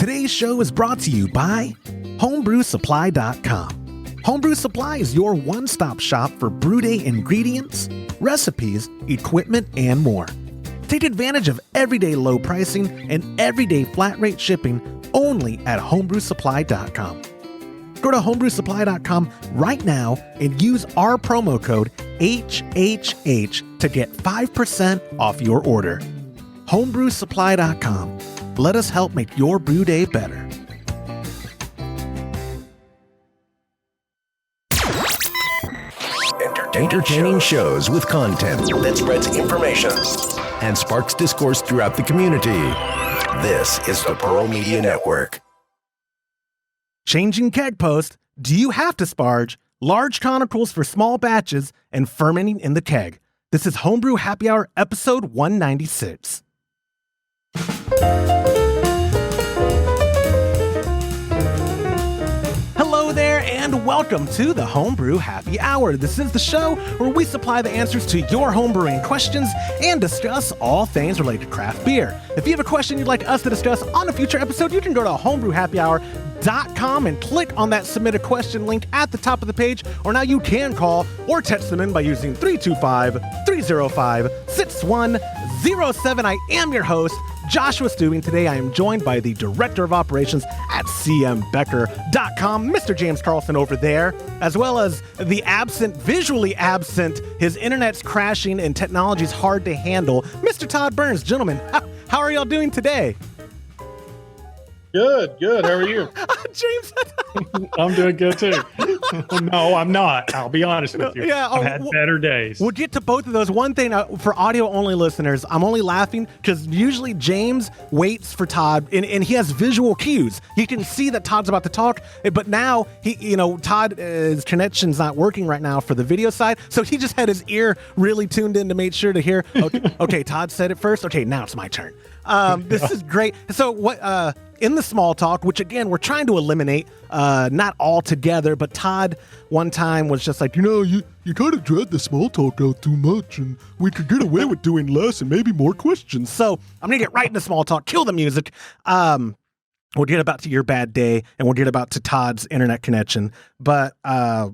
Today's show is brought to you by homebrewsupply.com. Homebrew Supply is your one-stop shop for brew day ingredients, recipes, equipment, and more. Take advantage of everyday low pricing and everyday flat rate shipping only at homebrewsupply.com. Go to homebrewsupply.com right now and use our promo code HHH to get 5% off your order. homebrewsupply.com. Let us help make your brew day better. Entertaining shows with content that spreads information and sparks discourse throughout the community. This is the Pearl Media Network. Changing keg post, do you have to sparge, large conicals for small batches, and fermenting in the keg? This is Homebrew Happy Hour, episode 196. Hello there, and welcome to the Homebrew Happy Hour. This is the show where we supply the answers to your homebrewing questions and discuss all things related to craft beer. If you have a question you'd like us to discuss on a future episode, you can go to homebrewhappyhour.com and click on that submit a question link at the top of the page, or now you can call or text them in by using 325-305-6107. I am your host, Joshua Stubing. Today I am joined by the Director of Operations at cmbecker.com, Mr. James Carlson over there, as well as the visually absent, his internet's crashing and technology's hard to handle, Mr. Todd Burns. Gentlemen, how are y'all doing today? Good. How are you? James. I'm doing good too. No, I'm not. I'll be honest with you. Yeah, I've had better days. We'll get to both of those. One thing for audio-only listeners, I'm only laughing because usually James waits for Todd, and he has visual cues. He can see that Todd's about to talk, but now Todd's connection's not working right now for the video side, so he just had his ear really tuned in to make sure to hear. Okay, Todd said it first. Okay, now it's my turn. This is great. So what? In the small talk, which again, we're trying to eliminate, not all together, but Todd one time was just like, you kind of dread the small talk out too much, and we could get away with doing less and maybe more questions. So I'm going to get right into small talk, kill the music. We'll get about to your bad day, and we'll get about to Todd's internet connection. But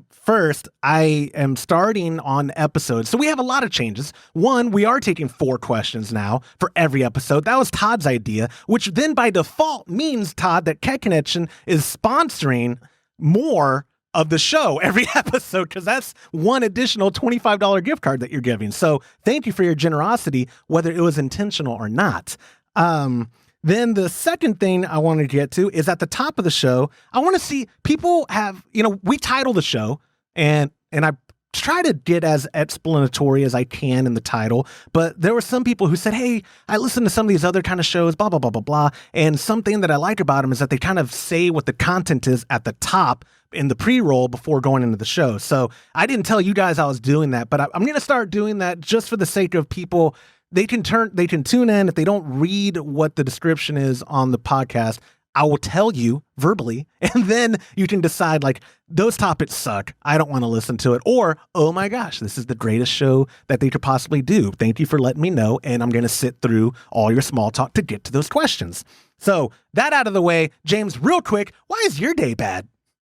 first, I am starting on episodes. So we have a lot of changes. One, we are taking 4 questions now for every episode. That was Todd's idea, which then by default means, Todd, that Keg Connection is sponsoring more of the show every episode, because that's one additional $25 gift card that you're giving. So thank you for your generosity, whether it was intentional or not. Then the second thing I want to get to is at the top of the show, I want to see people have, we title the show, and I try to get as explanatory as I can in the title, but there were some people who said, hey, I listen to some of these other kind of shows, blah, blah, blah, blah, blah, and something that I like about them is that they kind of say what the content is at the top in the pre-roll before going into the show. So I didn't tell you guys I was doing that, but I'm going to start doing that just for the sake of people. They can tune in if they don't read what the description is on the podcast. I will tell you verbally, and then you can decide, like, those topics suck, I don't want to listen to it, or, oh my gosh, this is the greatest show that they could possibly do. Thank you for letting me know, and I'm going to sit through all your small talk to get to those questions. So that out of the way, James, real quick, why is your day bad?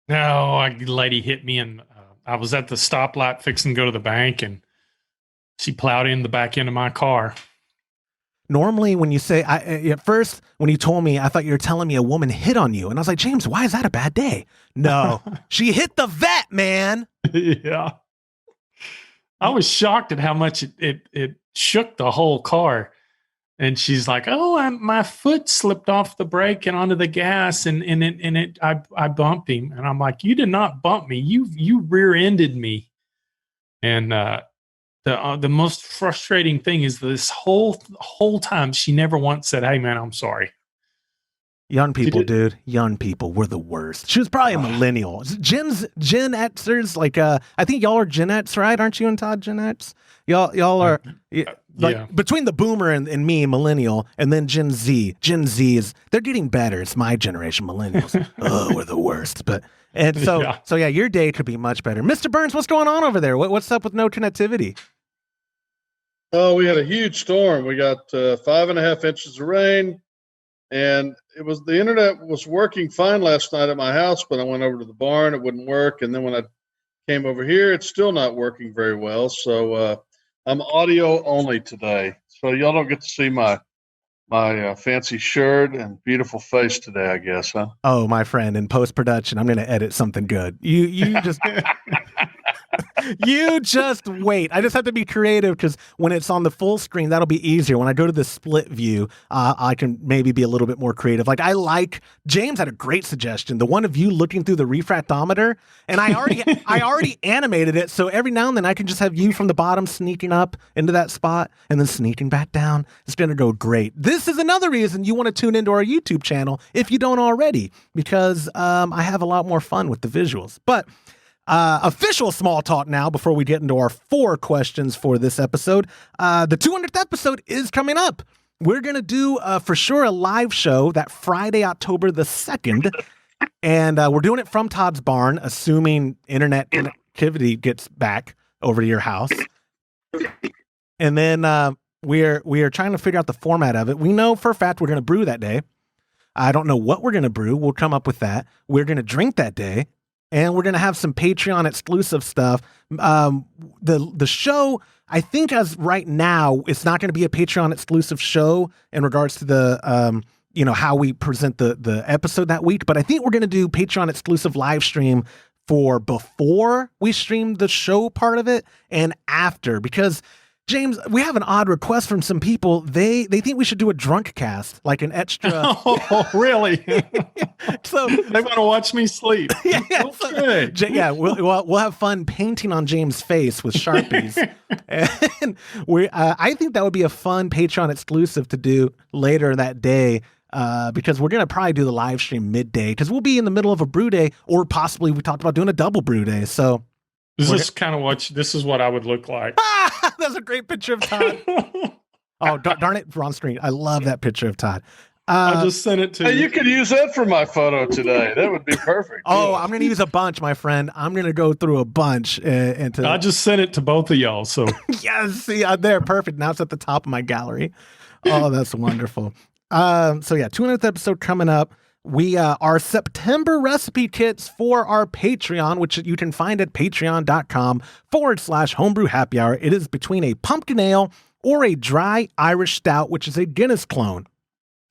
No, a lady hit me, and I was at the stoplight fixing to go to the bank, and she plowed in the back end of my car. Normally, when you say, at first, when you told me, I thought you were telling me a woman hit on you. And I was like, James, why is that a bad day? No, she hit the vet, man. Yeah. I was shocked at how much it shook the whole car. And she's like, oh, my foot slipped off the brake and onto the gas, and I bumped him. And I'm like, you did not bump me. You rear-ended me. And the most frustrating thing is this whole time she never once said, hey man, I'm sorry. Young people, dude. Young people, we're the worst. She was probably a millennial. Gen Xers, like, I think y'all are Gen X, right? Aren't you and Todd Gen X? Y'all are, between the boomer and me, millennial, and then Gen Z. Gen Z they're getting better. It's my generation, millennials. Oh, we're the worst. So your day could be much better. Mr. Burns, what's going on over there? What's up with no connectivity? Oh, we had a huge storm. We got 5.5 inches of rain. And the internet was working fine last night at my house, but I went over to the barn, it wouldn't work. And then when I came over here, it's still not working very well. So I'm audio only today. So y'all don't get to see my fancy shirt and beautiful face today, I guess, huh? Oh, my friend, in post-production, I'm going to edit something good. You just... You just wait. I just have to be creative because when it's on the full screen, that'll be easier. When I go to the split view, I can maybe be a little bit more creative. James had a great suggestion. The one of you looking through the refractometer, and I already animated it. So every now and then I can just have you from the bottom sneaking up into that spot and then sneaking back down. It's going to go great. This is another reason you want to tune into our YouTube channel if you don't already, because I have a lot more fun with the visuals. But official small talk now before we get into our 4 questions for this episode. The 200th episode is coming up. We're going to do for sure a live show that Friday, October the 2nd. And we're doing it from Todd's barn, assuming internet connectivity gets back over to your house. And then we are trying to figure out the format of it. We know for a fact we're going to brew that day. I don't know what we're going to brew. We'll come up with that. We're going to drink that day. And we're going to have some Patreon exclusive stuff. The show, I think as right now, it's not going to be a Patreon exclusive show in regards to the, how we present the episode that week. But I think we're going to do Patreon exclusive live stream for before we stream the show part of it and after, because James, we have an odd request from some people. They think we should do a drunk cast, like an extra. Oh, really? So they want to watch me sleep. Yeah, Okay. We'll have fun painting on James' face with Sharpies, and I think that would be a fun Patreon exclusive to do later that day. Because we're going to probably do the live stream midday because we'll be in the middle of a brew day, or possibly we talked about doing a double brew day. So this is what I would look like. That's a great picture of Todd. Oh, darn it, wrong screen. I love that picture of Todd. I just sent it to you. You could use that for my photo today. That would be perfect. Oh, I'm going to use a bunch, my friend. I'm going to go through a bunch. I just sent it to both of y'all. So yes, see, there, perfect. Now it's at the top of my gallery. Oh, that's wonderful. 200th episode coming up. We our September recipe kits for our Patreon, which you can find at patreon.com/homebrew happy hour. It is between a pumpkin ale or a dry Irish stout, which is a Guinness clone.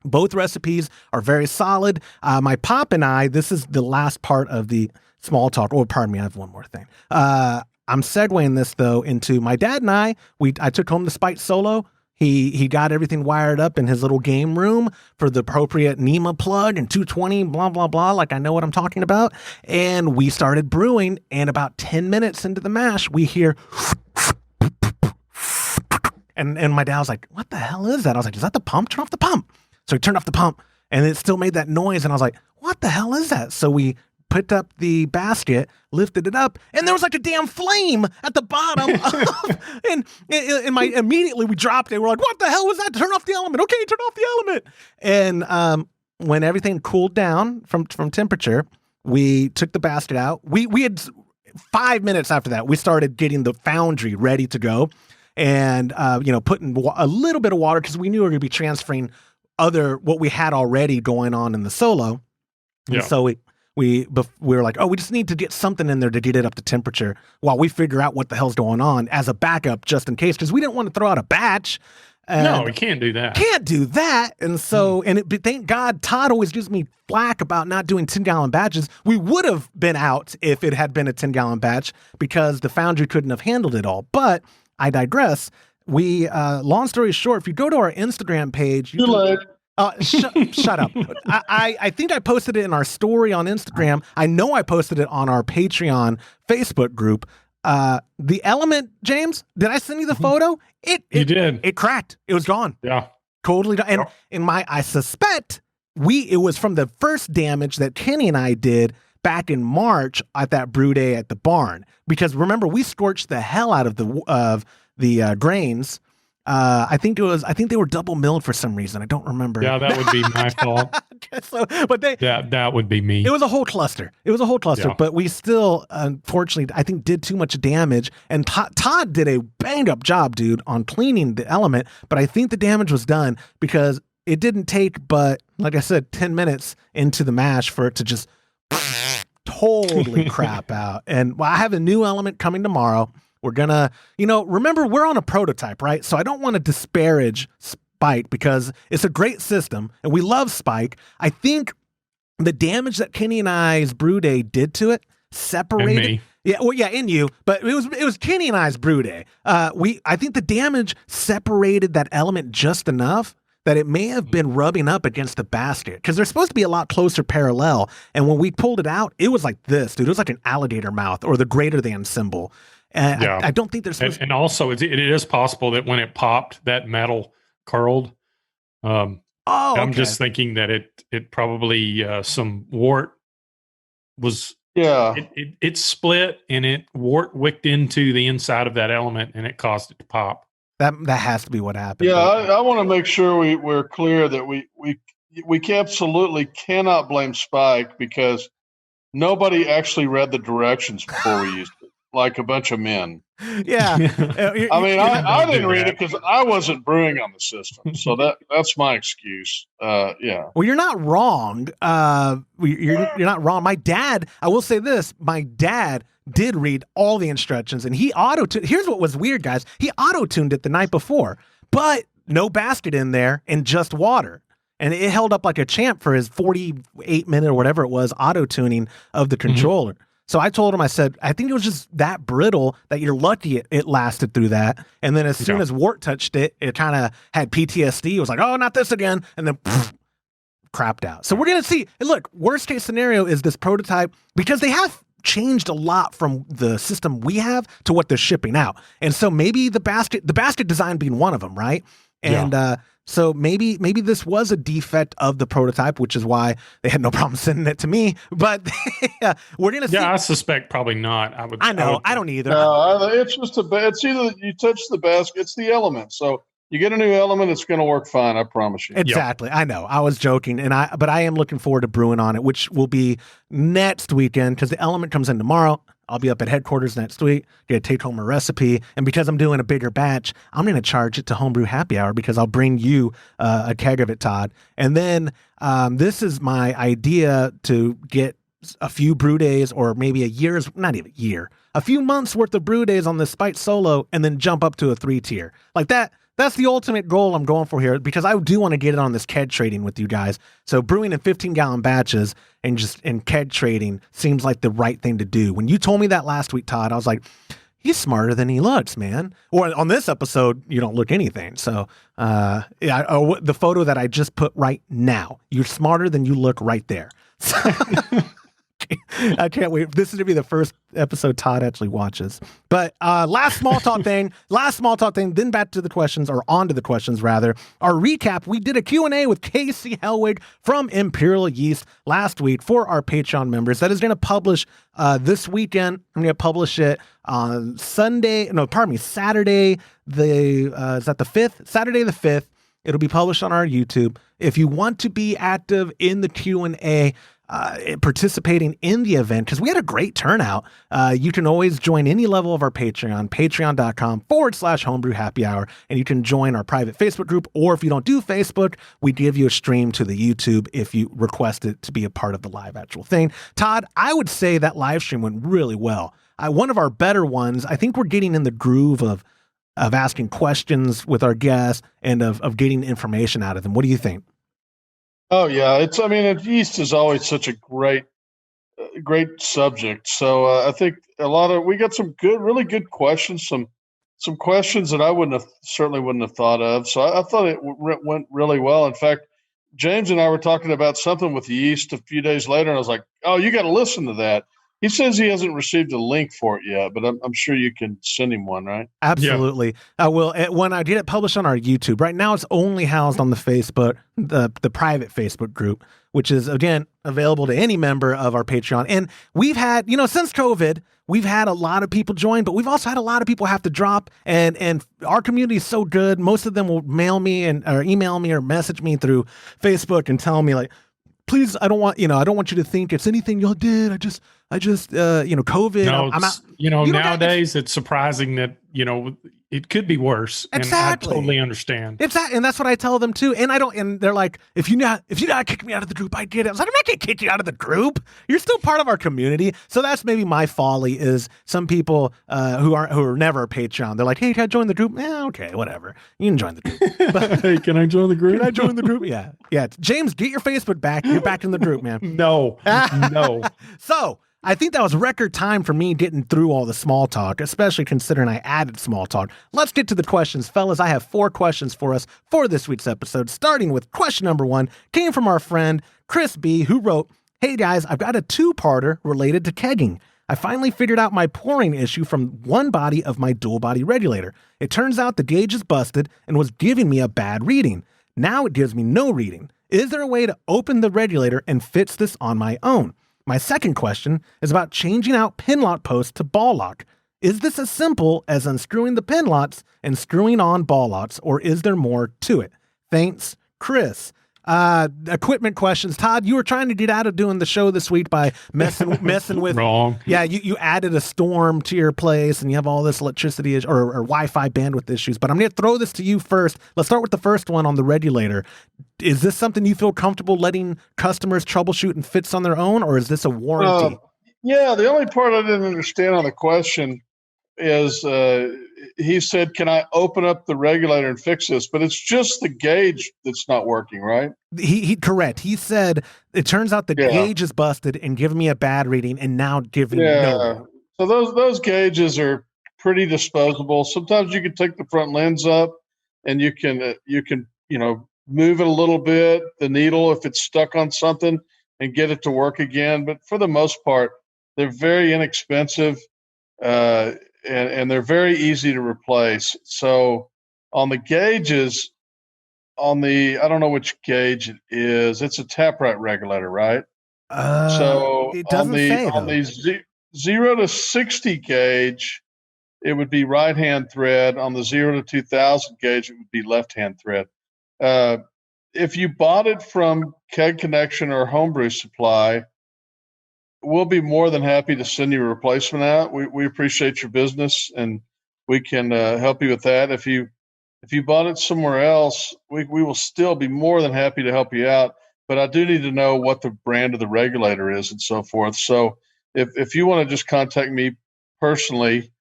Both recipes are very solid. My pop and I, this is the last part of the small talk. Oh, pardon me, I have one more thing. I'm segueing this though into my dad and I took home the Spite Solo. He got everything wired up in his little game room for the appropriate NEMA plug and 220, blah, blah, blah, like I know what I'm talking about. And we started brewing, and about 10 minutes into the mash, we hear, and my dad was like, what the hell is that? I was like, is that the pump? Turn off the pump. So he turned off the pump, and it still made that noise, and I was like, what the hell is that? So we picked up the basket, lifted it up, and there was like a damn flame at the bottom. And immediately we dropped it. We're like, what the hell was that? Turn off the element. Okay, turn off the element. And when everything cooled down from temperature, we took the basket out. We had 5 minutes after that, we started getting the foundry ready to go, and putting a little bit of water because we knew we were going to be transferring what we had already going on in the solo. And yeah. So we were like, oh, we just need to get something in there to get it up to temperature while we figure out what the hell's going on as a backup just in case, because we didn't want to throw out a batch. No, we can't do that. Can't do that. And so, thank God, Todd always gives me flack about not doing 10-gallon batches. We would have been out if it had been a 10-gallon batch because the foundry couldn't have handled it all. But I digress. Long story short, if you go to our Instagram page, shut up. I think I posted it in our story on Instagram. I know I posted it on our Patreon Facebook group. The element, James, did I send you the photo? You did. It cracked. It was gone. Yeah. Totally gone. And I suspect it was from the first damage that Kenny and I did back in March at that brew day at the barn. Because remember, we scorched the hell out of the grains. I think they were double milled for some reason. I don't remember. Yeah, that would be my fault. That would be me. It was a whole cluster. Yeah. But we still, unfortunately, I think did too much damage. And Todd did a bang up job, dude, on cleaning the element. But I think the damage was done because it didn't take but, like I said, 10 minutes into the mash for it to just totally crap out. And I have a new element coming tomorrow. We're gonna, remember, we're on a prototype, right? So I don't want to disparage Spike because it's a great system and we love Spike. I think the damage that Kenny and I's brew day did to it separated. And me. Yeah, well, yeah, in you, but it was Kenny and I's brew day. I think the damage separated that element just enough that it may have been rubbing up against the basket because they're supposed to be a lot closer parallel. And when we pulled it out, it was like this, dude. It was like an alligator mouth or the greater than symbol. And Yeah. I don't think there's supposed And also, it is possible that when it popped, that metal curled. I'm okay. just thinking that it probably some wart was. Yeah. It split and it wicked into the inside of that element and it caused it to pop. That has to be what happened. Yeah, I want to make sure we're clear that we absolutely cannot blame Spike because nobody actually read the directions before we used it, like a bunch of men. Yeah. I mean, I didn't read it because I wasn't brewing on the system, so that's my excuse. Yeah. Well, you're not wrong. You're not wrong. My dad, I will say this, my dad did read all the instructions and he auto-tuned. Here's what was weird, guys. He auto-tuned it the night before, but no basket in there and just water. And it held up like a champ for his 48-minute or whatever it was auto-tuning of the controller. Mm-hmm. So I told him, I said, I think it was just that brittle that you're lucky it lasted through that. And then as soon as Wart touched it, it kind of had PTSD. It was like, oh, not this again. And then crapped out. So we're going to see. And look, worst case scenario is this prototype because they have changed a lot from the system we have to what they're shipping out. And so maybe the basket design being one of them, right? And so maybe this was a defect of the prototype, which is why they had no problem sending it to me. But we're gonna see. Yeah, I suspect probably not. I don't either. No, it's just it's either you touch the basket, it's the element. So you get a new element, it's going to work fine. I promise you. Exactly. Yep. I know. I was joking, but I am looking forward to brewing on it, which will be next weekend because the element comes in tomorrow. I'll be up at headquarters next week, get to take home a recipe. And because I'm doing a bigger batch, I'm going to charge it to Homebrew Happy Hour because I'll bring you a keg of it, Todd. And then this is my idea to get a few brew days or maybe a few months worth of brew days on this Spike Solo and then jump up to a 3-tier. Like that. That's the ultimate goal I'm going for here because I do want to get it on this keg trading with you guys. So brewing in 15-gallon batches and keg trading seems like the right thing to do. When you told me that last week, Todd, I was like, he's smarter than he looks, man. Or on this episode, you don't look anything. So the photo that I just put right now, you're smarter than you look right there. So I can't wait. This is going to be the first episode Todd actually watches. But last small talk thing, then back to the questions, or on to the questions rather. Our recap, we did a Q&A with Casey Helwig from Imperial Yeast last week for our Patreon members. That is going to publish this weekend. I'm going to publish it on Saturday, is that the 5th? Saturday the 5th. It'll be published on our YouTube. If you want to be active in the Q&A, participating in the event, because we had a great turnout. You can always join any level of our Patreon, patreon.com/homebrew happy hour, and you can join our private Facebook group, or if you don't do Facebook, we give you a stream to the YouTube if you request it to be a part of the live actual thing. Todd, I would say that live stream went really well. One of our better ones. I think we're getting in the groove of asking questions with our guests and of getting information out of them. What do you think? Oh yeah, yeast is always such a great subject. So I think we got some really good questions, some questions that I certainly wouldn't have thought of. So I thought it went really well. In fact, James and I were talking about something with the yeast a few days later, and I was like, "Oh, you got to listen to that." He says he hasn't received a link for it yet, but I'm sure you can send him one, right? Absolutely. Yeah. I will. When I get it published on our YouTube, right now it's only housed on the Facebook, the private Facebook group, which is, again, available to any member of our Patreon. And we've had, since COVID, we've had a lot of people join, but we've also had a lot of people have to drop. And our community is so good. Most of them will mail me or email me or message me through Facebook and tell me, like, please, I don't want you to think it's anything y'all did. I just, COVID. No, I'm out. Nowadays it's surprising that, it could be worse. Exactly. And I totally understand. And that's what I tell them too. And they're like, if you not kick me out of the group, I get it. I was like, I'm not going to kick you out of the group. You're still part of our community. So that's maybe my folly is some people who are never a Patreon. They're like, hey, can I join the group? Okay, whatever. You can join the group. But, hey, can I join the group? Can I join the group? Yeah. Yeah. James, get your Facebook back. You're back in the group, man. No. So I think that was record time for me getting through all the small talk, especially considering I added small talk. Let's get to the questions, fellas. I have 4 questions for us for this week's episode, starting with question number 1, came from our friend Chris B, who wrote, hey guys, I've got a 2-parter related to kegging. I finally figured out my pouring issue from one body of my dual body regulator. It turns out the gauge is busted and was giving me a bad reading. Now it gives me no reading. Is there a way to open the regulator and fix this on my own? My second question is about changing out pin lock posts to ball lock. Is this as simple as unscrewing the pin locks and screwing on ball locks, or is there more to it? Thanks, Chris. Equipment questions. Todd, you were trying to get out of doing the show this week by messing with. Wrong. Yeah, you added a storm to your place, and you have all this electricity or Wi-Fi bandwidth issues. But I'm going to throw this to you first. Let's start with the first one on the regulator. Is this something you feel comfortable letting customers troubleshoot and fix on their own, or is this a warranty? Yeah, the only part I didn't understand on the question is he said, can I open up the regulator and fix this? But it's just the gauge that's not working, right? He correct. He said, it turns out the gauge is busted and giving me a bad reading and now giving me no. So those gauges are pretty disposable. Sometimes you can take the front lens up and you can move it a little bit, the needle, if it's stuck on something, and get it to work again. But for the most part, they're very inexpensive. And they're very easy to replace. So on the gauges, I don't know which gauge it is. It's a taprite regulator, right? So it doesn't on the 0 to 60 gauge, it would be right hand thread. On the 0 to 2000 gauge, it would be left hand thread. If you bought it from Keg Connection or Homebrew Supply, we'll be more than happy to send you a replacement out. We appreciate your business, and we can help you with that. If you bought it somewhere else, we will still be more than happy to help you out. But I do need to know what the brand of the regulator is and so forth. So if you want to just contact me personally,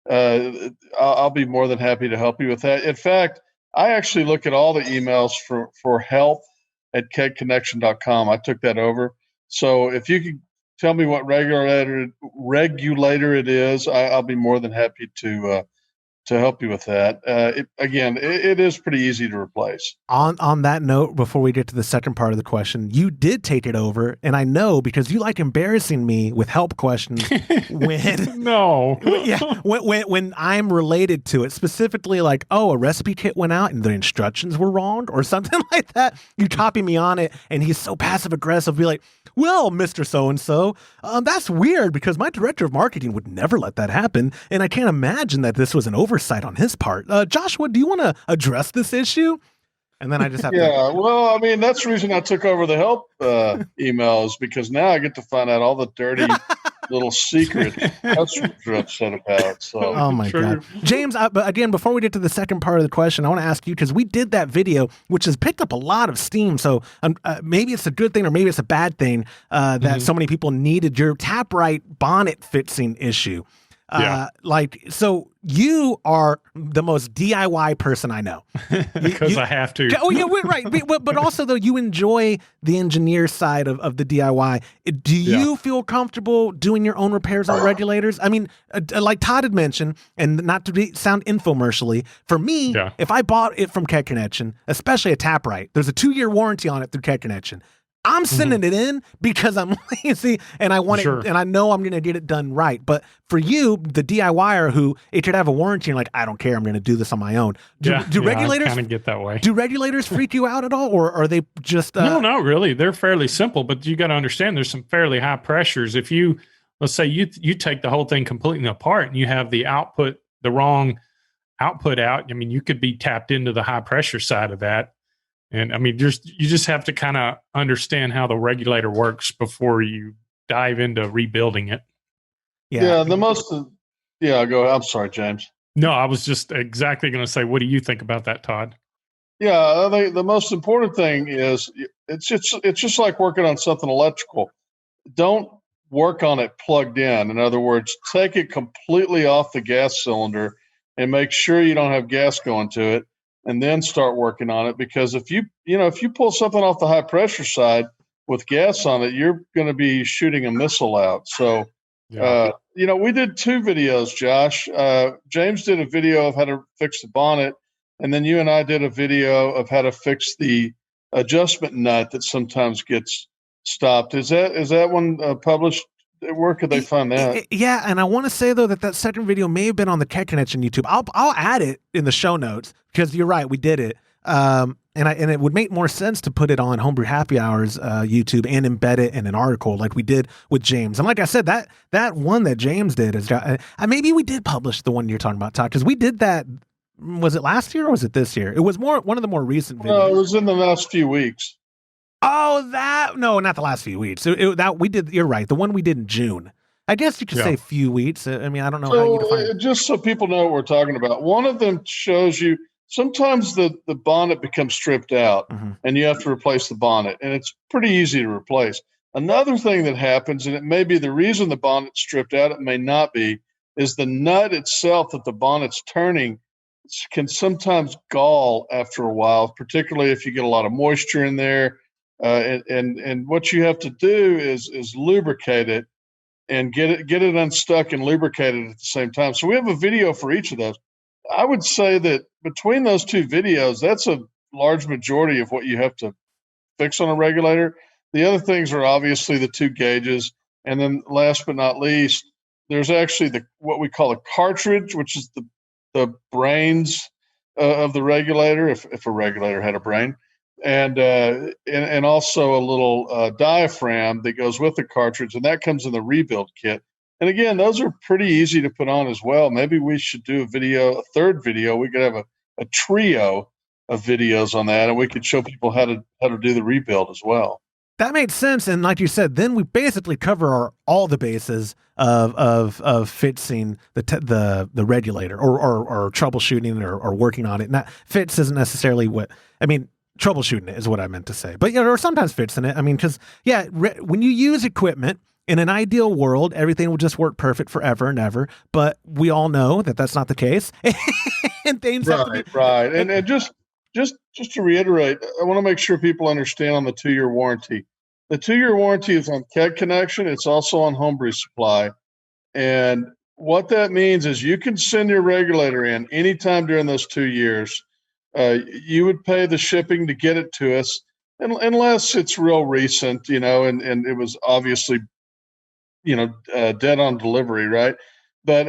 I'll be more than happy to help you with that. In fact, I actually look at all the emails for help at kegconnection.com. I took that over. So if you could tell me what regulator it is, I'll be more than happy to help you with that. It is pretty easy to replace. On that note, before we get to the second part of the question, you did take it over, and I know because you like embarrassing me with help questions when when I'm related to it, specifically like, a recipe kit went out and the instructions were wrong or something like that. You copy me on it, and he's so passive aggressive, be like, well, Mr. So-and-so, that's weird because my director of marketing would never let that happen, and I can't imagine that this was an oversight on his part. Joshua, do you want to address this issue? And then I just have well, I mean, that's the reason I took over the help emails, because now I get to find out all the dirty little secrets customers are upset about. So. Oh my God. James, but again, before we get to the second part of the question, I want to ask you, because we did that video, which has picked up a lot of steam. So maybe it's a good thing or maybe it's a bad thing that so many people needed your taprite bonnet fixing issue. So you are the most DIY person I know. Because I have to. Oh, yeah, right. But also, though, you enjoy the engineer side of the DIY. Do you feel comfortable doing your own repairs on regulators? I mean, like Todd had mentioned, and not to sound infomercially, for me, if I bought it from Keg Connection, especially a taprite, there's a 2-year warranty on it through Keg Connection. I'm sending it in because I'm lazy and I want it, and I know I'm going to get it done right. But for you, the DIYer who it could have a warranty, and like, I don't care, I'm going to do this on my own. Do regulators kind of get that way? Do regulators freak you out at all, or are they just? No, not really. They're fairly simple, but you got to understand there's some fairly high pressures. If you, let's say you take the whole thing completely apart and you have the wrong output out. I mean, you could be tapped into the high pressure side of that. And I mean, you just have to kind of understand how the regulator works before you dive into rebuilding it. Yeah, go ahead. I'm sorry, James. No, I was just exactly going to say, what do you think about that, Todd? Yeah, I think the most important thing is it's just like working on something electrical. Don't work on it plugged in. In other words, take it completely off the gas cylinder and make sure you don't have gas going to it, and then start working on it. Because if you pull something off the high pressure side with gas on it, you're going to be shooting a missile out. So, we did 2 videos, Josh. James did a video of how to fix the bonnet, and then you and I did a video of how to fix the adjustment nut that sometimes gets stopped. Is that one published? Where could they find that? Yeah, and I want to say though that second video may have been on the Tech Connection YouTube. I'll add it in the show notes because you're right, we did it. And it would make more sense to put it on Homebrew Happy Hour's YouTube and embed it in an article like we did with James. And like I said, that one that James did is maybe we did publish the one you're talking about, Todd, because we did that. Was it last year or was it this year? It was one of the more recent videos. No, it was in the last few weeks. Oh, no, not the last few weeks. That we did. You're right. The one we did in June. I guess you could say few weeks. I mean, I don't know how you define it. Just so people know what we're talking about. One of them shows you sometimes the bonnet becomes stripped out and you have to replace the bonnet, and it's pretty easy to replace. Another thing that happens, and it may be the reason the bonnet's stripped out, it may not be, is the nut itself that the bonnet's turning can sometimes gall after a while, particularly if you get a lot of moisture in there. And what you have to do is lubricate it and get it unstuck and lubricate it at the same time. So we have a video for each of those. I would say that between those 2 videos, that's a large majority of what you have to fix on a regulator. The other things are obviously the 2 gauges. And then last but not least, there's actually what we call a cartridge, which is the brains of the regulator, if a regulator had a brain. And also a little diaphragm that goes with the cartridge, and that comes in the rebuild kit. And again, those are pretty easy to put on as well. Maybe we should do a third video. We could have a trio of videos on that, and we could show people how to do the rebuild as well. That made sense, and like you said, then we basically cover all the bases of fixing the regulator or troubleshooting or working on it. Not fix isn't necessarily what I mean. Troubleshooting it is what I meant to say, but or sometimes fixing it. I mean, because when you use equipment in an ideal world, everything will just work perfect forever and ever. But we all know that that's not the case, and things have to be right. And just to reiterate, I want to make sure people understand on the 2-year warranty. The 2-year warranty is on Keg Connection. It's also on Homebrew Supply, and what that means is you can send your regulator in anytime during those 2 years. You would pay the shipping to get it to us, unless it's real recent, and it was obviously, dead on delivery, right? But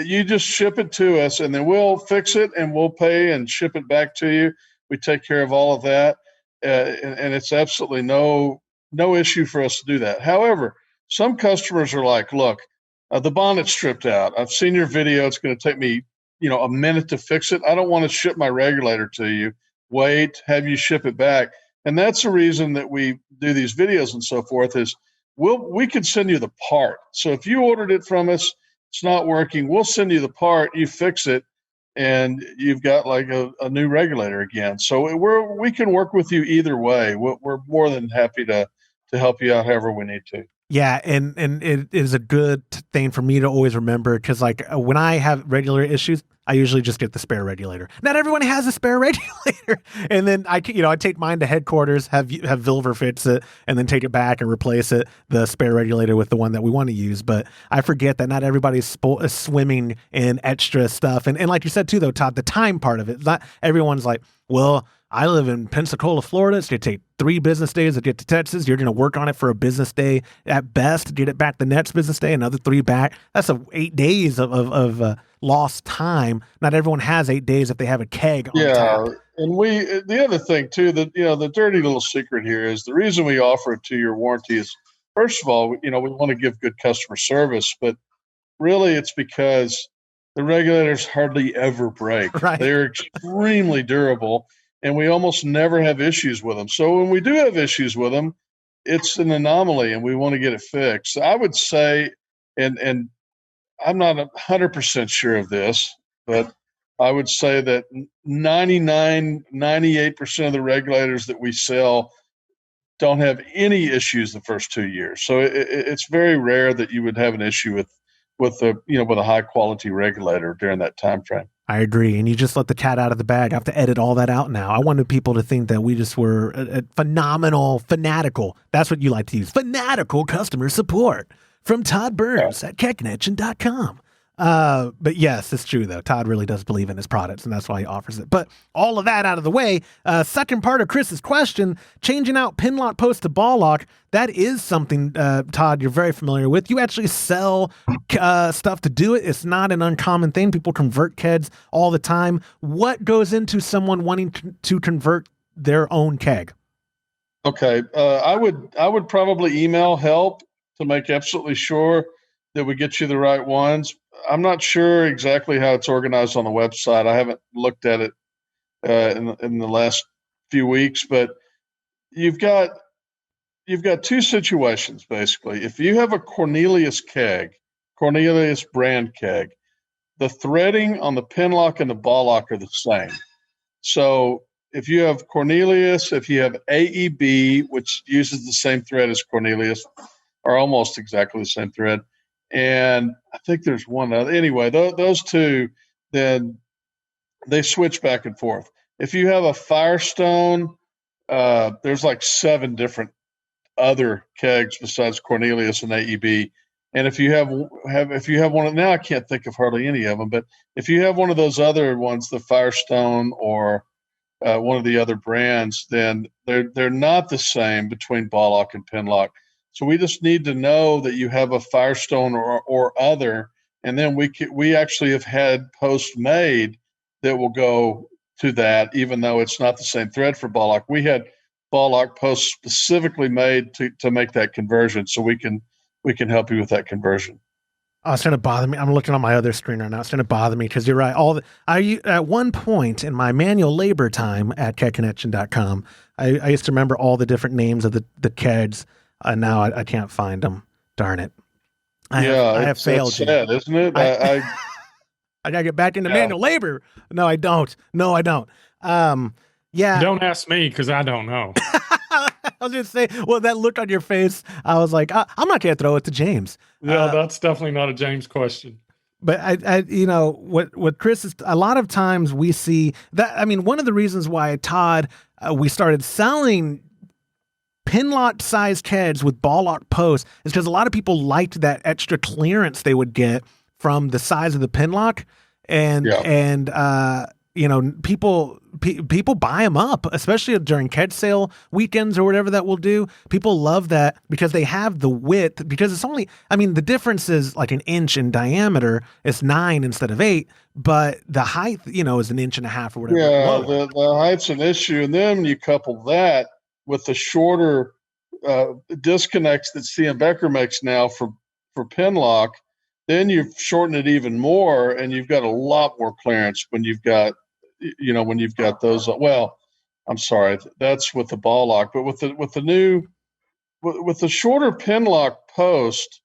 you just ship it to us, and then we'll fix it, and we'll pay and ship it back to you. We take care of all of that, and it's absolutely no issue for us to do that. However, some customers are like, look, the bonnet's stripped out. I've seen your video. It's going to take me a minute to fix it. I don't want to ship my regulator to you. Wait, have you ship it back. And that's the reason that we do these videos and so forth is we can send you the part. So if you ordered it from us, it's not working, we'll send you the part, you fix it, and you've got like a new regulator again. So we can work with you either way. We're more than happy to help you out however we need to. Yeah, and it is a good thing for me to always remember because, like, when I have regular issues, I usually just get the spare regulator. Not everyone has a spare regulator, and then I take mine to headquarters, have Vilver fix it, and then take it back and replace it, the spare regulator with the one that we want to use. But I forget that not everybody's swimming in extra stuff, and like you said too, though, Todd, the time part of it. Not everyone's like, well, I live in Pensacola, Florida. It's going to take 3 business days to get to Texas. You're going to work on it for a business day at best, get it back the next business day, another 3 back. That's 8 days of lost time. Not everyone has 8 days if they have a keg on tap. And the other thing too, that the dirty little secret here is the reason we offer a 2-year warranty is, first of all, we want to give good customer service, but really it's because the regulators hardly ever break. Right. They're extremely durable. And we almost never have issues with them. So when we do have issues with them, it's an anomaly, and we want to get it fixed. So I would say, and I'm not 100% sure of this, but I would say that 98% of the regulators that we sell don't have any issues the first 2 years. So it's very rare that you would have an issue with a high quality regulator during that time frame. I agree. And you just let the cat out of the bag. I have to edit all that out now. I wanted people to think that we just were a fanatical. That's what you like to use. Fanatical customer support from Todd Burns at keconnection.com. But yes, it's true though. Todd really does believe in his products, and that's why he offers it. But all of that out of the way, second part of Chris's question, changing out pin lock post to ball lock, that is something, Todd, you're very familiar with. You actually sell stuff to do it. It's not an uncommon thing. People convert kegs all the time. What goes into someone wanting to convert their own keg? Okay. I would probably email help to make absolutely sure that we get you the right ones. I'm not sure exactly how it's organized on the website. I haven't looked at it in the last few weeks, but you've got two situations basically. If you have a Cornelius brand keg, the threading on the pin lock and the ball lock are the same. So if you have Cornelius, if you have AEB, which uses the same thread as Cornelius, or almost exactly the same thread, and I think there's one other. Anyway, those two, then they switch back and forth. If you have a Firestone, there's like 7 different other kegs besides Cornelius and AEB. And if you have one, now I can't think of hardly any of them, but if you have one of those other ones, the Firestone or one of the other brands, then they're not the same between ball lock and pin lock. So we just need to know that you have a Firestone or other, and then we actually have had posts made that will go to that, even though it's not the same thread for ball lock. We had ball lock posts specifically made to make that conversion, so we can help you with that conversion. Oh, it's going to bother me. I'm looking on my other screen right now. It's going to bother me because you're right. At one point in my manual labor time at keconnection.com, I used to remember all the different names of the kegs. Now I can't find them. Darn it. I have failed you. Sad, isn't it? I gotta get back into manual labor. No, I don't. Yeah. Don't ask me because I don't know. I was gonna say, well, that look on your face, I was like, I'm not gonna throw it to James. Yeah, that's definitely not a James question. But what Chris is, a lot of times we see that. I mean, one of the reasons why Todd, we started selling pin lock size kegs with ball lock posts is because a lot of people liked that extra clearance they would get from the size of the pin lock, and people buy them up, especially during keg sale weekends or whatever that we'll do. People love that because they have the width, because it's only, I mean, the difference is like an inch in diameter. It's 9 instead of 8, but the height, is 1.5 inches or whatever. Yeah, the height's an issue. And then you couple that with the shorter disconnects that C.M. Becker makes now for pin lock, then you've shortened it even more, and you've got a lot more clearance when you've got those. Well, I'm sorry, that's with the ball lock, but with the shorter pin lock post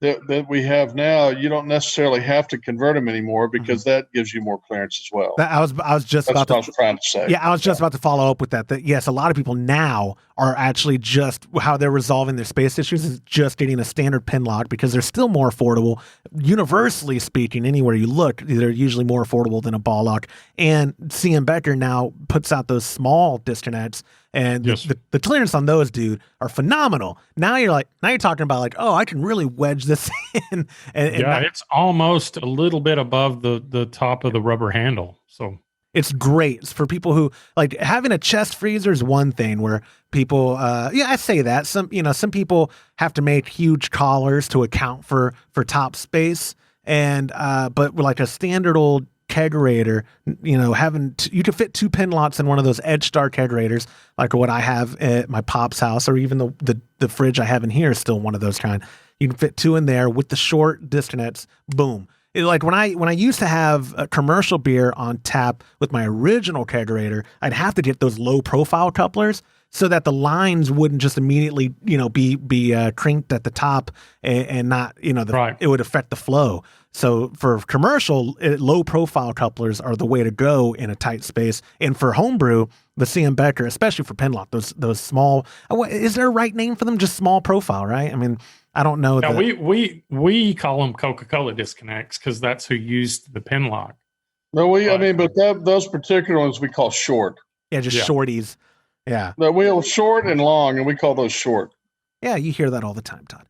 that we have now, you don't necessarily have to convert them anymore because that gives you more clearance as well. I was just about to trying to say. Yeah, I was just about to follow up with that. That yes, a lot of people now are actually just how they're resolving their space issues is just getting a standard pin lock because they're still more affordable. Universally speaking, anywhere you look, they're usually more affordable than a ball lock. And C.M. Becker now puts out those small disconnects. And the clearance on those, dude, are phenomenal. Now you're talking about like, oh, I can really wedge this in. It's almost a little bit above the top of the rubber handle. So it's great. It's for people who like having a chest freezer is one thing where people, I say that some people have to make huge collars to account for top space. And, but like a standard old kegerator, you could fit 2 pin locks in one of those Edge Star kegerators, like what I have at my pop's house, or even the fridge I have in here is still one of those kind. You can fit 2 in there with the short disconnects. Boom. like when I used to have a commercial beer on tap with my original kegerator, I'd have to get those low profile couplers so that the lines wouldn't just immediately, be crinked at the top and not, it would affect the flow. So for commercial, low profile couplers are the way to go in a tight space. And for homebrew, the CM Becker, especially for Penlock, those small, is there a right name for them? Just small profile, right? I mean, I don't know. Yeah, we call them Coca-Cola disconnects because that's who used the Penlock. No, those particular ones we call short. Yeah, just shorties. Yeah. The wheel short and long, and we call those short. Yeah, you hear that all the time, Todd.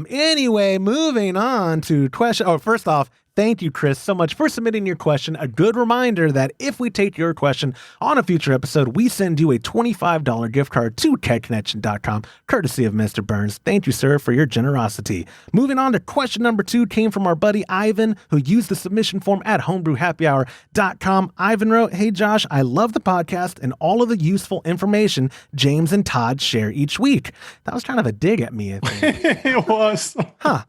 Anyway, moving on to question. Oh, first off, thank you, Chris, so much for submitting your question. A good reminder that if we take your question on a future episode, we send you a $25 gift card to kegconnection.com, courtesy of Mr. Burns. Thank you, sir, for your generosity. Moving on to question number 2 came from our buddy Ivan, who used the submission form at homebrewhappyhour.com. Ivan wrote, "Hey, Josh, I love the podcast and all of the useful information James and Todd share each week." That was kind of a dig at me, I think. It was. Huh.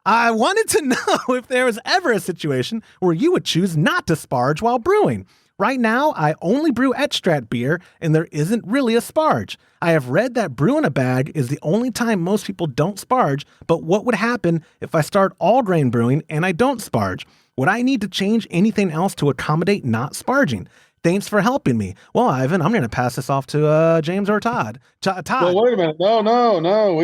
I wanted to know if there was ever a situation where you would choose not to sparge while brewing. Right now, I only brew extract beer, and there isn't really a sparge. I have read that brew in a bag is the only time most people don't sparge, but what would happen if I start all grain brewing and I don't sparge? Would I need to change anything else to accommodate not sparging? Thanks for helping me. Well, Ivan, I'm going to pass this off to James or Todd. Todd. Well, wait a minute. No.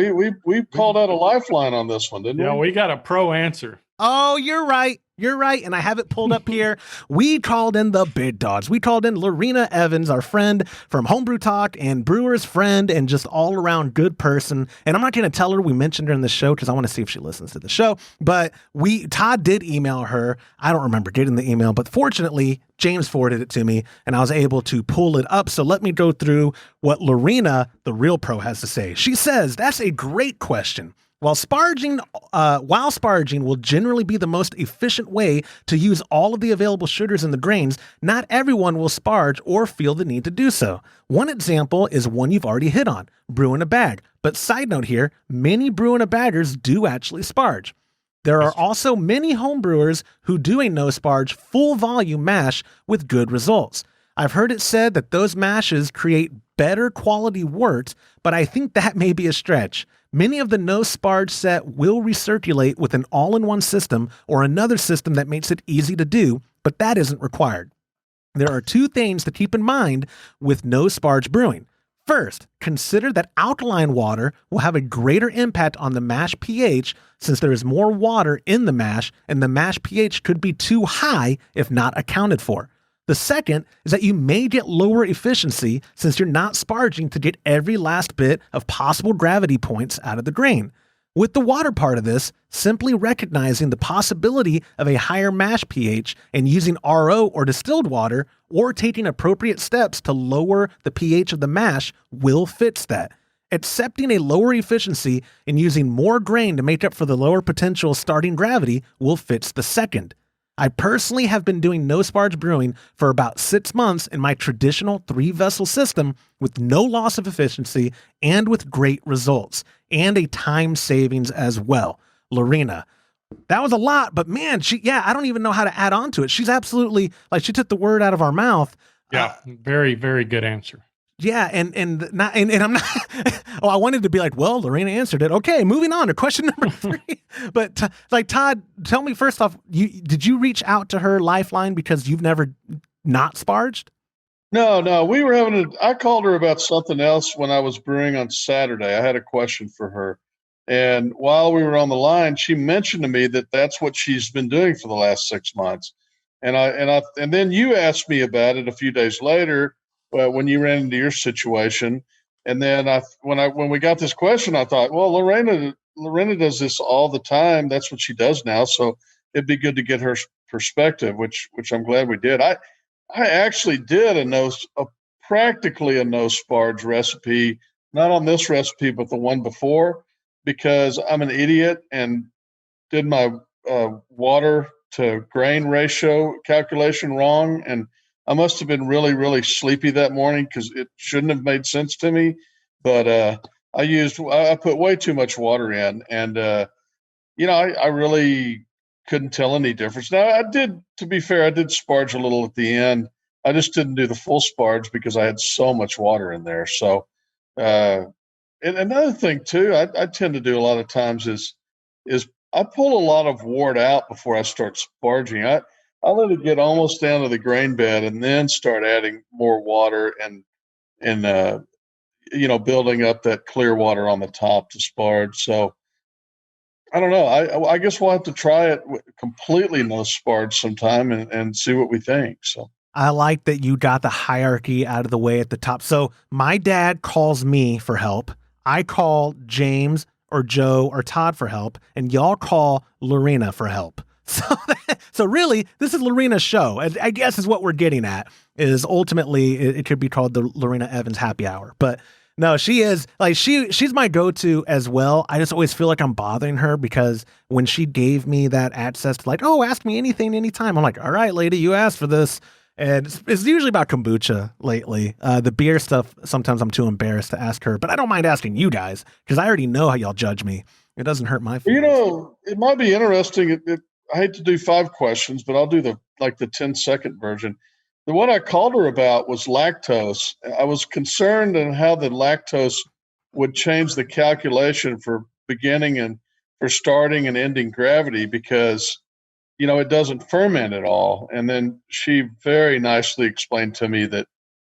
We called out a lifeline on this one, didn't we? Yeah, we got a pro answer. Oh, you're right. You're right. And I have it pulled up here. We called in the big dogs. We called in Lorena Evans, our friend from Homebrew Talk and Brewer's friend and just all around good person. And I'm not going to tell her we mentioned her in the show because I want to see if she listens to the show. But Todd did email her. I don't remember getting the email, but fortunately, James forwarded it to me and I was able to pull it up. So let me go through what Lorena, the real pro, has to say. She says, "That's a great question. While sparging will generally be the most efficient way to use all of the available sugars in the grains, not everyone will sparge or feel the need to do so. One example is one you've already hit on, brew in a bag. But side note here, many brew in a baggers do actually sparge. There are also many homebrewers who do a no sparge full volume mash with good results. I've heard it said that those mashes create better quality wort, but I think that may be a stretch. Many of the no sparge set will recirculate with an all-in-one system or another system that makes it easy to do, but that isn't required. There are 2 things to keep in mind with no sparge brewing. First, consider that alkaline water will have a greater impact on the mash pH since there is more water in the mash and the mash pH could be too high if not accounted for. The second is that you may get lower efficiency since you're not sparging to get every last bit of possible gravity points out of the grain. With the water part of this, simply recognizing the possibility of a higher mash pH and using RO or distilled water or taking appropriate steps to lower the pH of the mash will fix that. Accepting a lower efficiency and using more grain to make up for the lower potential starting gravity will fix the second. I personally have been doing no sparge brewing for about 6 months in my traditional 3-vessel system with no loss of efficiency and with great results and a time savings as well. Lorena, that was a lot, but man, I don't even know how to add on to it. She's absolutely she took the word out of our mouth. Yeah, very, very good answer. Yeah, and I'm not. Oh, I wanted to be like, well, Lorena answered it. Okay, moving on to question number 3. But Todd, tell me first off, did you reach out to her lifeline because you've never not sparged? No, we were I called her about something else when I was brewing on Saturday. I had a question for her, and while we were on the line, she mentioned to me that that's what she's been doing for the last 6 months, and then you asked me about it a few days later. When you ran into your situation, and then when we got this question, I thought, well, Lorena does this all the time. That's what she does now. So it'd be good to get her perspective, which I'm glad we did. I actually did practically a no sparge recipe, not on this recipe, but the one before, because I'm an idiot and did my water to grain ratio calculation wrong, and I must have been really, really sleepy that morning because it shouldn't have made sense to me. But I put way too much water in, and I really couldn't tell any difference. Now I did, to be fair, I did sparge a little at the end. I just didn't do the full sparge because I had so much water in there. So, and another thing too, I tend to do a lot of times is I pull a lot of wort out before I start sparging. I let it get almost down to the grain bed and then start adding more water and building up that clear water on the top to sparge. So I don't know. I guess we'll have to try it completely no sparge sometime and see what we think. So I like that you got the hierarchy out of the way at the top. So my dad calls me for help. I call James or Joe or Todd for help, and y'all call Lorena for help. So really, this is Lorena's show. I guess is what we're getting at, is ultimately it could be called the Lorena Evans Happy Hour. But no, she is like, she's my go-to as well. I just always feel like I'm bothering her because when she gave me that access to like, oh, ask me anything, anytime. I'm like, all right, lady, you asked for this. And it's usually about kombucha lately. The beer stuff, sometimes I'm too embarrassed to ask her, but I don't mind asking you guys because I already know how y'all judge me. It doesn't hurt my feelings. It might be interesting. I hate to do 5 questions, but I'll do the 10-second version. The one I called her about was lactose. I was concerned on how the lactose would change the calculation for beginning and for starting and ending gravity because, it doesn't ferment at all. And then she very nicely explained to me that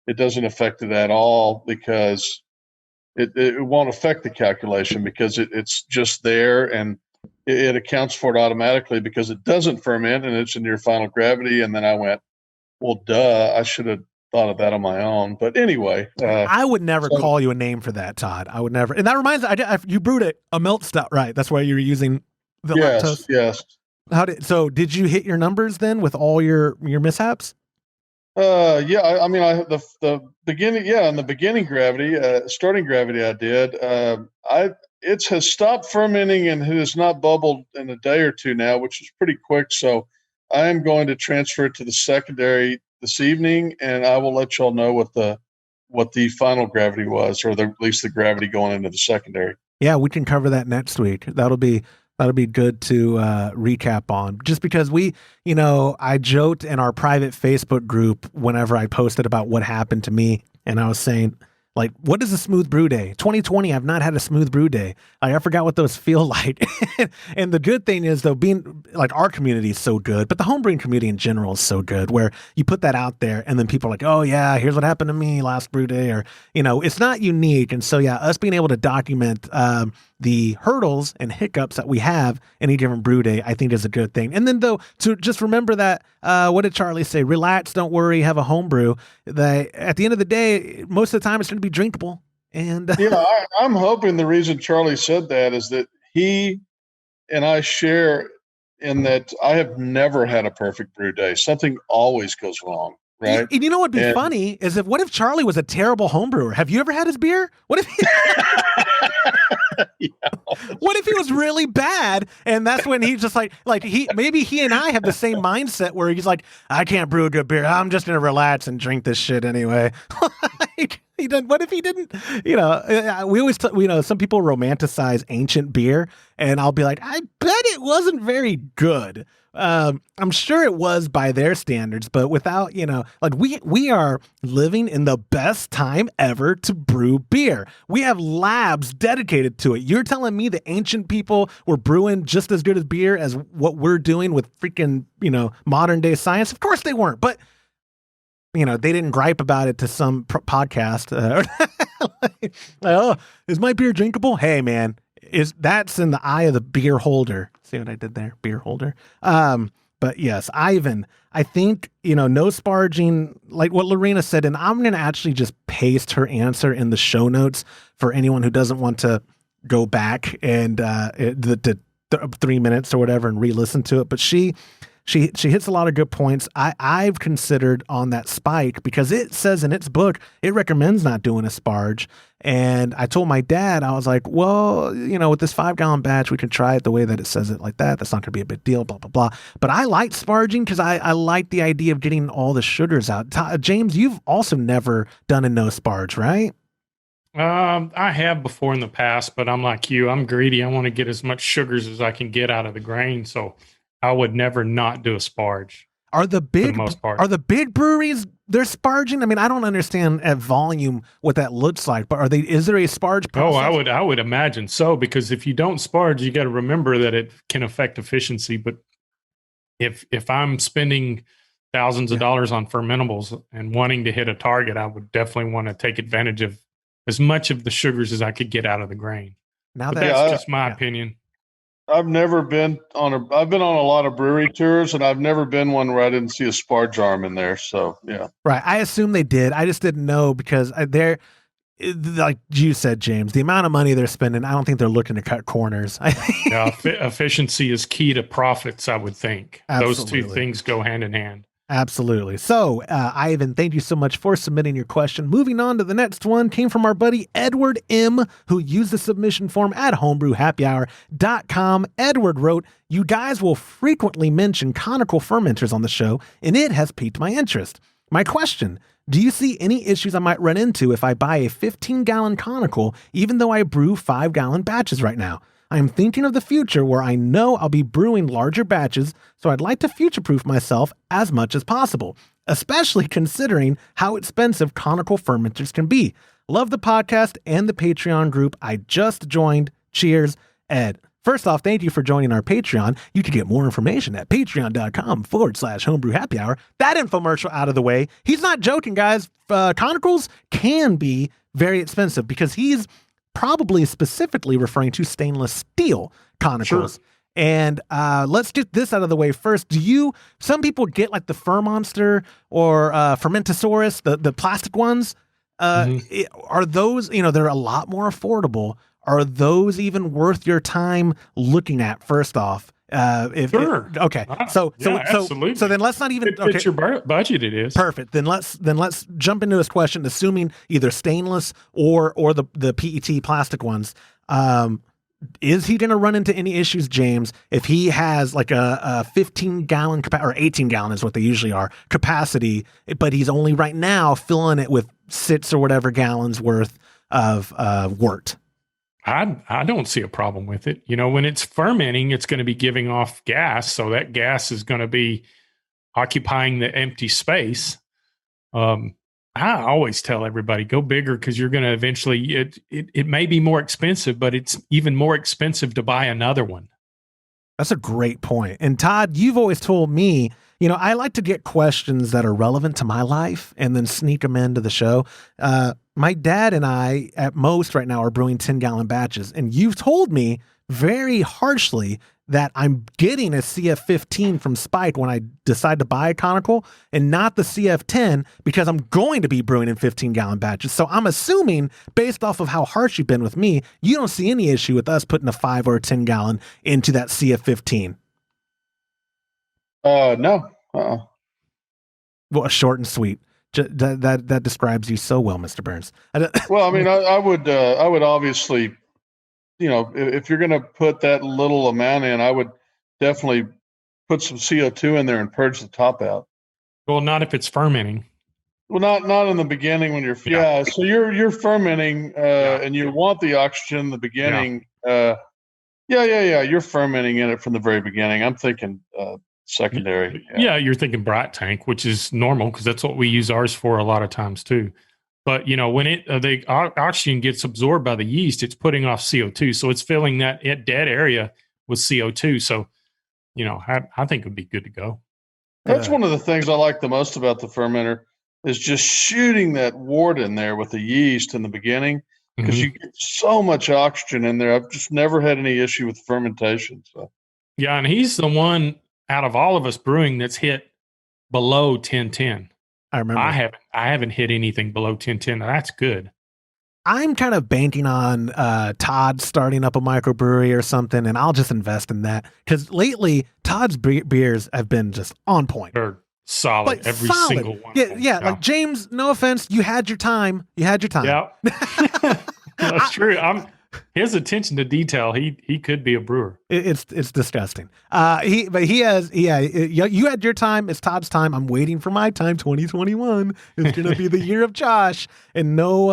it doesn't affect it at all because it won't affect the calculation because it's just there and it accounts for it automatically because it doesn't ferment and it's in your final gravity. And then I went, well, duh, I should have thought of that on my own. But anyway. I would never call you a name for that, Todd. I would never. And that reminds me, you brewed a melt stout, right? That's why you were using the lactose? Yes. Did you hit your numbers then with all your mishaps? The beginning, in the beginning gravity, starting gravity I did. It has stopped fermenting and it has not bubbled in a day or two now, which is pretty quick. So I am going to transfer it to the secondary this evening, and I will let y'all know what the final gravity was, or at least the gravity going into the secondary. Yeah, we can cover that next week. That'll be good to recap on, just because I joked in our private Facebook group whenever I posted about what happened to me. And I was saying, like, what is a smooth brew day? 2020, I've not had a smooth brew day. I forgot what those feel like. And the good thing is, though, being like our community is so good, but the homebrewing community in general is so good, where you put that out there and then people are like, oh yeah, here's what happened to me last brew day, or, it's not unique. And so, yeah, us being able to document the hurdles and hiccups that we have any different brew day, I think is a good thing. And then though, to just remember that, what did Charlie say? Relax, don't worry, have a homebrew. That at the end of the day, most of the time it's going to be drinkable. And I'm hoping the reason Charlie said that is that he and I share in that I have never had a perfect brew day. Something always goes wrong. Right. And you know what'd be funny is what if Charlie was a terrible homebrewer? Have you ever had his beer? What if what if he was really bad? And that's when he's just like maybe he and I have the same mindset where he's like, I can't brew a good beer. I'm just gonna relax and drink this shit anyway. What if he didn't? We always, some people romanticize ancient beer, and I'll be like, I bet it wasn't very good. I'm sure it was by their standards, but without, we are living in the best time ever to brew beer. We have labs dedicated to it. You're telling me the ancient people were brewing just as good as beer as what we're doing with freaking, modern day science? Of course they weren't, but they didn't gripe about it to some podcast. Oh, is my beer drinkable? Hey man, that's in the eye of the beer holder. See what I did there? Beer holder. But yes, Ivan, I think, no sparging, like what Lorena said, and I'm going to actually just paste her answer in the show notes for anyone who doesn't want to go back and the 3 minutes or whatever and re-listen to it. But she hits a lot of good points. I've considered on that spike because it says in its book, it recommends not doing a sparge. And I told my dad, I was like, well, with this 5-gallon batch, we can try it the way that it says it like that. That's not going to be a big deal, blah, blah, blah. But I like sparging because I like the idea of getting all the sugars out. James, you've also never done a no sparge, right? I have before in the past, but I'm like you. I'm greedy. I want to get as much sugars as I can get out of the grain. So I would never not do a sparge. Are the big most part. are the big breweries they're sparging? I mean, I don't understand at volume what that looks like, but is there a sparge process? Oh, I would imagine so, because if you don't sparge, you got to remember that it can affect efficiency. But if I'm spending thousands of dollars on fermentables and wanting to hit a target, I would definitely want to take advantage of as much of the sugars as I could get out of the grain. Now That's just my opinion. I've been on a lot of brewery tours, and I've never been one where I didn't see a sparge arm in there. So yeah. Right. I assume they did. I just didn't know because they're, like you said, James, the amount of money they're spending, I don't think they're looking to cut corners. Yeah, efficiency is key to profits, I would think. Absolutely. Those two things go hand in hand. Absolutely. So, Ivan, thank you so much for submitting your question. Moving on to the next one came from our buddy Edward M., who used the submission form at homebrewhappyhour.com. Edward wrote, "You guys will frequently mention conical fermenters on the show, and it has piqued my interest. My question, do you see any issues I might run into if I buy a 15-gallon conical, even though I brew 5-gallon batches right now? I am thinking of the future where I know I'll be brewing larger batches, so I'd like to future-proof myself as much as possible, especially considering how expensive conical fermenters can be. Love the podcast and the Patreon group I just joined. Cheers, Ed." First off, thank you for joining our Patreon. You can get more information at patreon.com/homebrew happy hour. That infomercial out of the way. He's not joking, guys. Conicals can be very expensive because he's probably specifically referring to stainless steel conicals. Sure. And let's get this out of the way first. Some people get like the Fermonster or Fermentosaurus, the plastic ones. Are those, they're a lot more affordable. Are those even worth your time looking at first off? Sure. Absolutely. So then let's not even fits your budget. It is perfect. Then let's jump into this question, assuming either stainless or the PET plastic ones. Is he going to run into any issues, James, if he has like a 15-gallon or 18-gallon is what they usually are capacity, but he's only right now filling it with 6 or whatever gallons worth of wort? I don't see a problem with it. When it's fermenting, it's going to be giving off gas. So that gas is going to be occupying the empty space. I always tell everybody, go bigger, because you're going to eventually, it may be more expensive, but it's even more expensive to buy another one. That's a great point. And Todd, you've always told me, I like to get questions that are relevant to my life and then sneak them into the show. My dad and I, at most right now, are brewing 10-gallon batches. And you've told me very harshly that I'm getting a CF15 from Spike when I decide to buy a conical and not the CF10 because I'm going to be brewing in 15-gallon batches. So I'm assuming, based off of how harsh you've been with me, you don't see any issue with us putting a 5 or a 10-gallon into that CF15. No. Well, short and sweet. That describes you so well, Mr. Burns. Well, I mean, I would obviously, if you're going to put that little amount in, I would definitely put some CO2 in there and purge the top out. Well, not if it's fermenting. Well, not in the beginning when you're So you're fermenting, and you want the oxygen in the beginning. You're fermenting in it from the very beginning. I'm thinking secondary. Yeah, you're thinking bright tank, which is normal because that's what we use ours for a lot of times too. But when the oxygen gets absorbed by the yeast, it's putting off CO2, so it's filling that dead area with CO2. So, I think it would be good to go. That's one of the things I like the most about the fermenter is just shooting that wort in there with the yeast in the beginning, because you get so much oxygen in there. I've just never had any issue with fermentation. So yeah, and he's the one out of all of us brewing that's hit below 1010. I remember. I haven't hit anything below 1010. That's good. I'm kind of banking on Todd starting up a microbrewery or something, and I'll just invest in that because lately Todd's beers have been just on point. They're solid, single one. Yeah. Like James, no offense, you had your time. Yeah, that's true. His attention to detail, he could be a brewer. It's disgusting. You had your time. It's Todd's time. I'm waiting for my time. 2021 is going to be the year of Josh, and no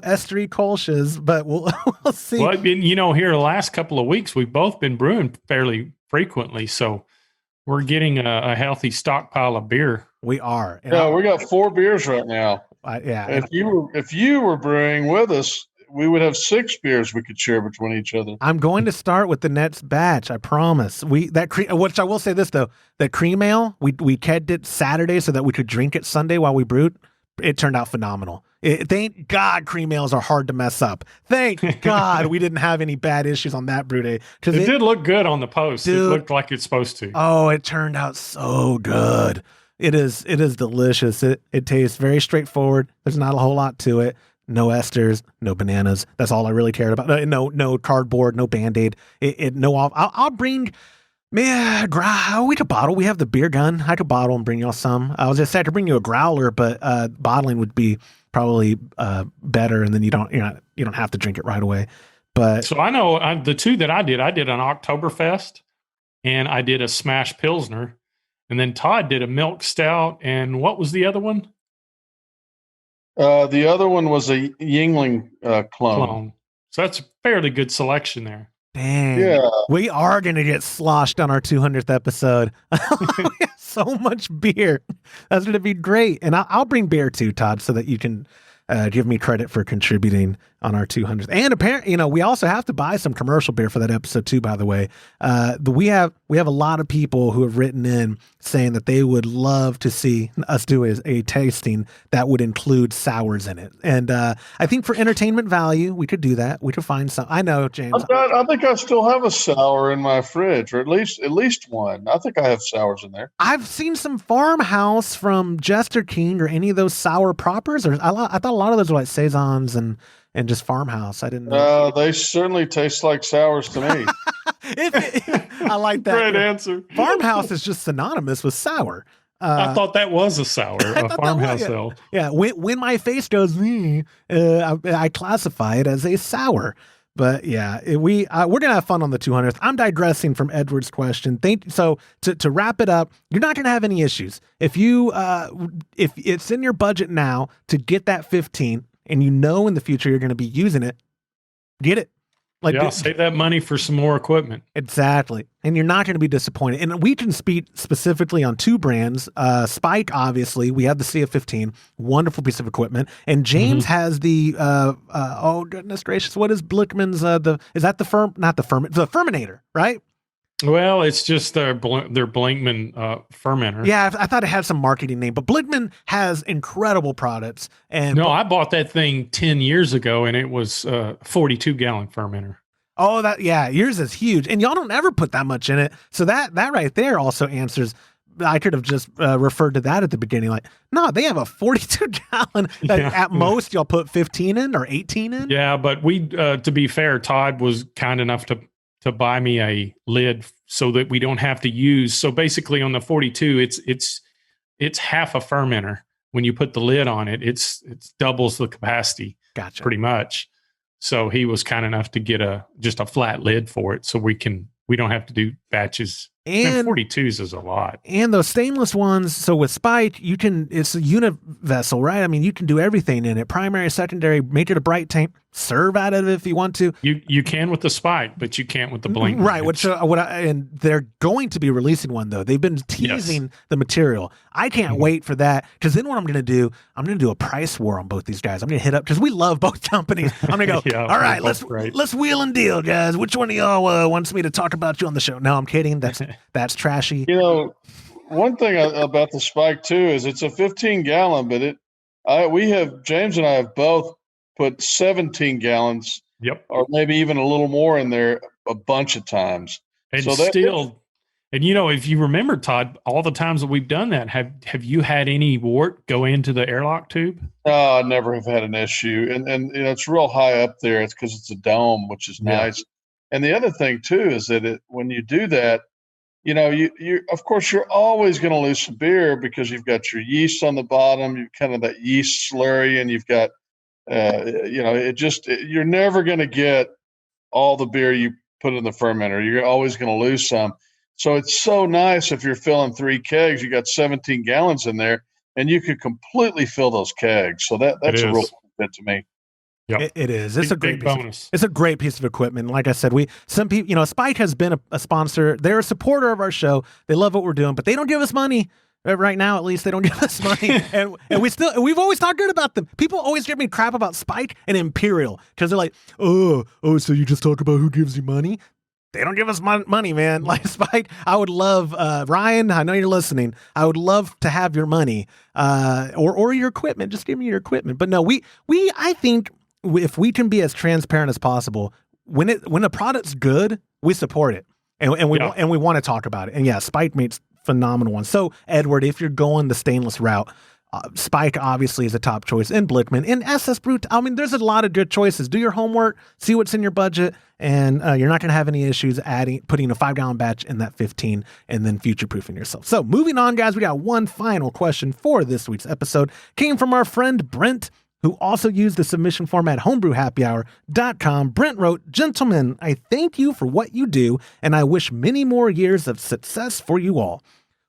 estery Kolsch's, but we'll see. Well, here the last couple of weeks, we've both been brewing fairly frequently. So, We're getting a healthy stockpile of beer. We are. And Yeah, we got 4 beers right now. yeah. If you were brewing with us, we would have 6 beers we could share between each other. I'm going to start with the next batch. I promise. Which I will say this though, the cream ale, we kegged it Saturday so that we could drink it Sunday while we brewed. It turned out phenomenal. Thank God cream ales are hard to mess up. Thank God we didn't have any bad issues on that brew day. It did look good on the post. Dude, it looked like it's supposed to. Oh, it turned out so good. It is delicious. It tastes very straightforward. There's not a whole lot to it. No esters, no bananas. That's all I really cared about. No cardboard, no Band-Aid. I'll bring. Man, we could bottle. We have the beer gun. I could bottle and bring y'all some. I was just saying I could bring you a growler, but bottling would be probably better, and then you don't have to drink it right away. But so I know the 2 that I did an Oktoberfest, and I did a Smash Pilsner, and then Todd did a milk stout, and what was the other one? The other one was a Yingling clone. So that's a fairly good selection there. Dang. Yeah. We are going to get sloshed on our 200th episode. We have so much beer. That's going to be great. And I'll bring beer too, Todd, so that you can give me credit for contributing on our 200th. And apparently, we also have to buy some commercial beer for that episode too, by the way. We have a lot of people who have written in saying that they would love to see us do a tasting that would include sours in it. And I think for entertainment value, we could do that. We could find some. I know, James. I think I still have a sour in my fridge, or at least one. I think I have sours in there. I've seen some Farmhouse from Jester King or any of those sour propers. Or I thought a lot of those were like Saisons and just Farmhouse. I didn't know. They certainly taste like sours to me. I like that. Great answer. Farmhouse is just synonymous with sour. I thought that was a sour, a farmhouse ale. Yeah, when my face goes, I classify it as a sour. But yeah, we're gonna have fun on the 200th. I'm digressing from Edward's question. So to wrap it up, you're not gonna have any issues if if it's in your budget now to get that 15, and in the future you're gonna be using it. Get it. Save that money for some more equipment. Exactly. And you're not going to be disappointed. And we can speak specifically on 2 brands. Spike, obviously, we have the CF15, wonderful piece of equipment. And James has the, oh goodness gracious, what is Blickman's, is that the Fermentator, right? Well, it's just their Blinkman fermenter. Yeah, I thought it had some marketing name, but Blickman has incredible products. I bought that thing 10 years ago, and it was a 42-gallon fermenter. Oh, yours is huge, and y'all don't ever put that much in it. So that right there also answers. I could have just referred to that at the beginning. Like, no, they have a 42-gallon. At most, y'all put 15 in or 18 in. Yeah, but we, to be fair, Todd was kind enough to buy me a lid so that we don't have to use. So basically on the 42, it's half a fermenter. When you put the lid on it, it's doubles the capacity. Gotcha. Pretty much. So he was kind enough to get just a flat lid for it. So we don't have to do batches. And 42s is a lot. And those stainless ones, so with Spike, it's a unit vessel, right? I mean, you can do everything in it. Primary, secondary, make it a bright tank, serve out of it if you want to. You can with the Spike, but you can't with the Blink. Right. And they're going to be releasing one, though. They've been teasing the material. I can't wait for that, because then what I'm going to do a price war on both these guys. I'm going to hit up, because we love both companies. I'm going to go, all right, let's wheel and deal, guys. Which one of y'all wants me to talk about you on the show? No, I'm kidding. That's trashy. One thing about the Spike too is it's a 15-gallon, but James and I have both put 17 gallons, or maybe even a little more in there a bunch of times. And if you remember, Todd, all the times that we've done that, have you had any wort go into the airlock tube? No, I never have had an issue, and it's real high up there. It's because it's a dome, which is nice. And the other thing too is that when you do that, you of course you're always going to lose some beer because you've got your yeast on the bottom, you've kind of that yeast slurry, and you've got, you're never going to get all the beer you put in the fermenter. You're always going to lose some. So it's so nice if you're filling 3 kegs, you got 17 gallons in there, and you could completely fill those kegs. So that's a real benefit to me. Yep. It is. It's a great big piece bonus. It's a great piece of equipment. Like I said, some people, Spike has been a sponsor. They're a supporter of our show. They love what we're doing, but they don't give us money. Right now, at least, they don't give us money, and we've always talked good about them. People always give me crap about Spike and Imperial because they're like, oh, so you just talk about who gives you money? They don't give us money, man. Like Spike, I would love Ryan. I know you're listening. I would love to have your money, or your equipment. Just give me your equipment. But no, I think if we can be as transparent as possible, when the product's good, we support it, and we want to talk about it. And yeah, Spike makes phenomenal ones. So Edward, if you're going the stainless route, Spike obviously is a top choice, and Blickman and SS Brew. I mean, there's a lot of good choices. Do your homework, see what's in your budget, and you're not going to have any issues putting a 5-gallon batch in that 15 and then future-proofing yourself. So moving on, guys, we got one final question for this week's episode. Came from our friend Brent, who also used the submission form at homebrewhappyhour.com. Brent wrote, "Gentlemen, I thank you for what you do, and I wish many more years of success for you all.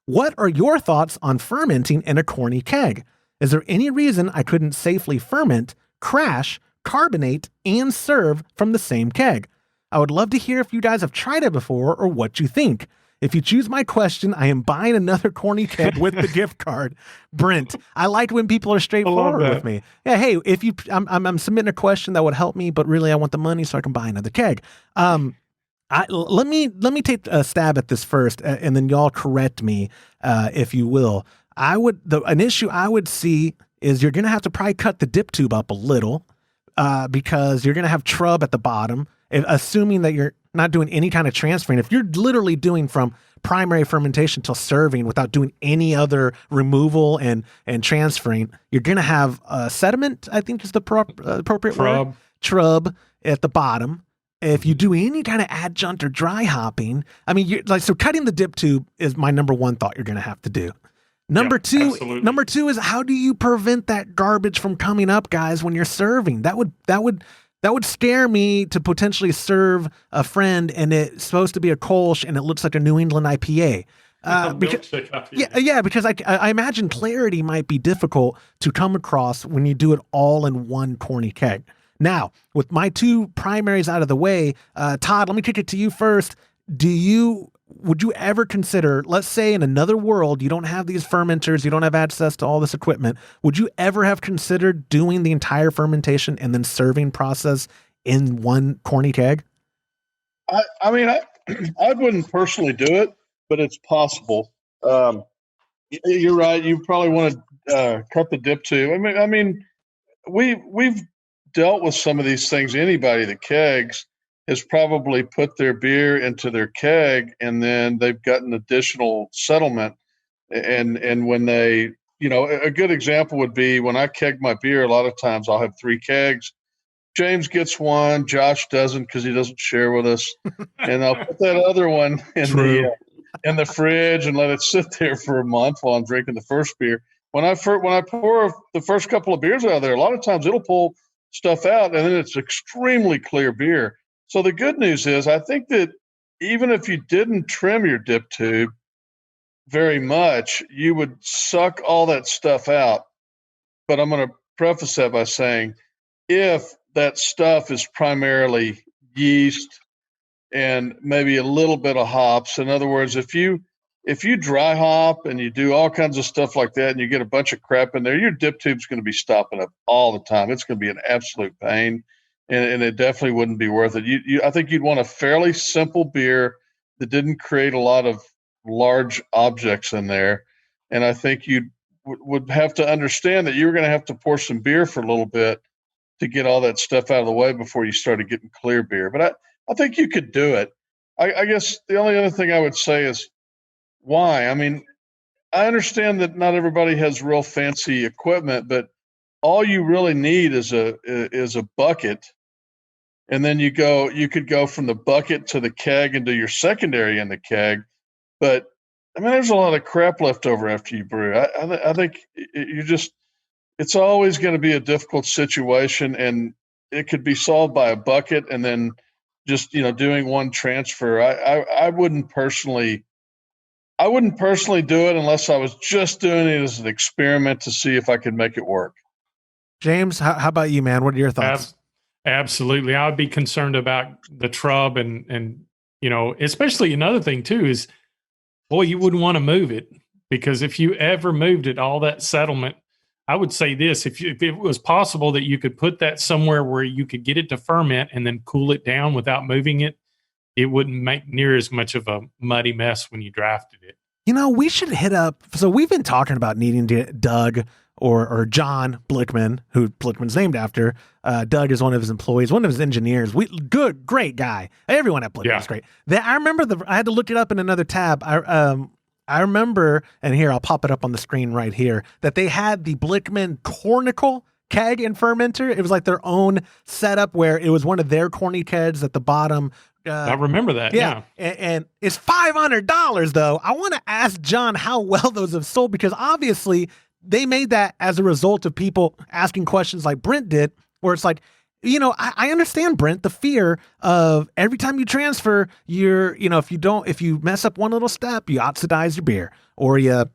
What are your thoughts on fermenting in a Corny keg? Is there any reason I couldn't safely ferment, crash, carbonate, and serve from the same keg? I would love to hear if you guys have tried it before or what you think. If you choose my question, I am buying another Corny keg with the gift card." Brent, I like when people are straightforward with me. Yeah, hey, if I'm submitting a question that would help me, but really I want the money so I can buy another keg. Let me take a stab at this first, and then y'all correct me if you will. An issue I would see is you're gonna have to probably cut the dip tube up a little because you're gonna have trub at the bottom, assuming that you're not doing any kind of transferring. If you're literally doing from primary fermentation till serving without doing any other removal and transferring, you're gonna have sediment, I think is the appropriate word. Trub at the bottom. If you do any kind of adjunct or dry hopping, I mean, so cutting the dip tube is my number one thought you're going to have to do. Number two is, how do you prevent that garbage from coming up, guys, when you're serving? That would scare me to potentially serve a friend and it's supposed to be a Kolsch and it looks like a New England IPA. Because I imagine clarity might be difficult to come across when you do it all in one Corny keg. Now, with my two primaries out of the way, Todd, let me kick it to you first. Would you ever consider, let's say in another world, you don't have these fermenters, you don't have access to all this equipment, would you ever have considered doing the entire fermentation and then serving process in one Corny keg? I wouldn't personally do it, but it's possible. You're right. You probably want to cut the dip tube. I mean, we've dealt with some of these things. Anybody that kegs has probably put their beer into their keg and then they've gotten additional settlement. And when they, a good example would be when I keg my beer, a lot of times I'll have 3 kegs. James gets one, Josh doesn't because he doesn't share with us. And I'll put that other one in the fridge and let it sit there for a month while I'm drinking the first beer. When I pour the first couple of beers out of there, a lot of times it'll pull stuff out and then it's extremely clear beer. So the good news is I think that even if you didn't trim your dip tube very much, you would suck all that stuff out. But I'm going to preface that by saying if that stuff is primarily yeast and maybe a little bit of hops, in other words, if you dry hop and you do all kinds of stuff like that and you get a bunch of crap in there, your dip tube's going to be stopping up all the time. It's going to be an absolute pain, and it definitely wouldn't be worth it. I think you'd want a fairly simple beer that didn't create a lot of large objects in there, and I think you would have to understand that you were going to have to pour some beer for a little bit to get all that stuff out of the way before you started getting clear beer. But I think you could do it. I guess the only other thing I would say is, why? I mean, I understand that not everybody has real fancy equipment, but all you really need is a bucket, and then you could go from the bucket to the keg and do your secondary in the keg. But I mean, there's a lot of crap left over after you brew. I think it's always going to be a difficult situation, and it could be solved by a bucket and then just doing one transfer. I wouldn't personally do it unless I was just doing it as an experiment to see if I could make it work. James, how about you, man? What are your thoughts? Absolutely. I would be concerned about the trub and especially another thing too is, boy, you wouldn't want to move it, because if you ever moved it, all that settlement, I would say this, if it was possible that you could put that somewhere where you could get it to ferment and then cool it down without moving it, it wouldn't make near as much of a muddy mess when you drafted it. We should hit up. So we've been talking about needing to Doug or John Blickman, who Blickman's named after. Doug is one of his employees, one of his engineers. Great guy. Everyone at Blickman's great. I remember I had to look it up in another tab. I remember, and here I'll pop it up on the screen right here, that they had the Blickman Conical keg and fermenter. It was like their own setup where it was one of their Corny kegs at the bottom. I remember that. Yeah. And it's $500 though. I want to ask John how well those have sold, because obviously they made that as a result of people asking questions like Brent did, where it's like, I understand, Brent, the fear of every time you transfer, if you mess up one little step, you oxidize your beer, or you're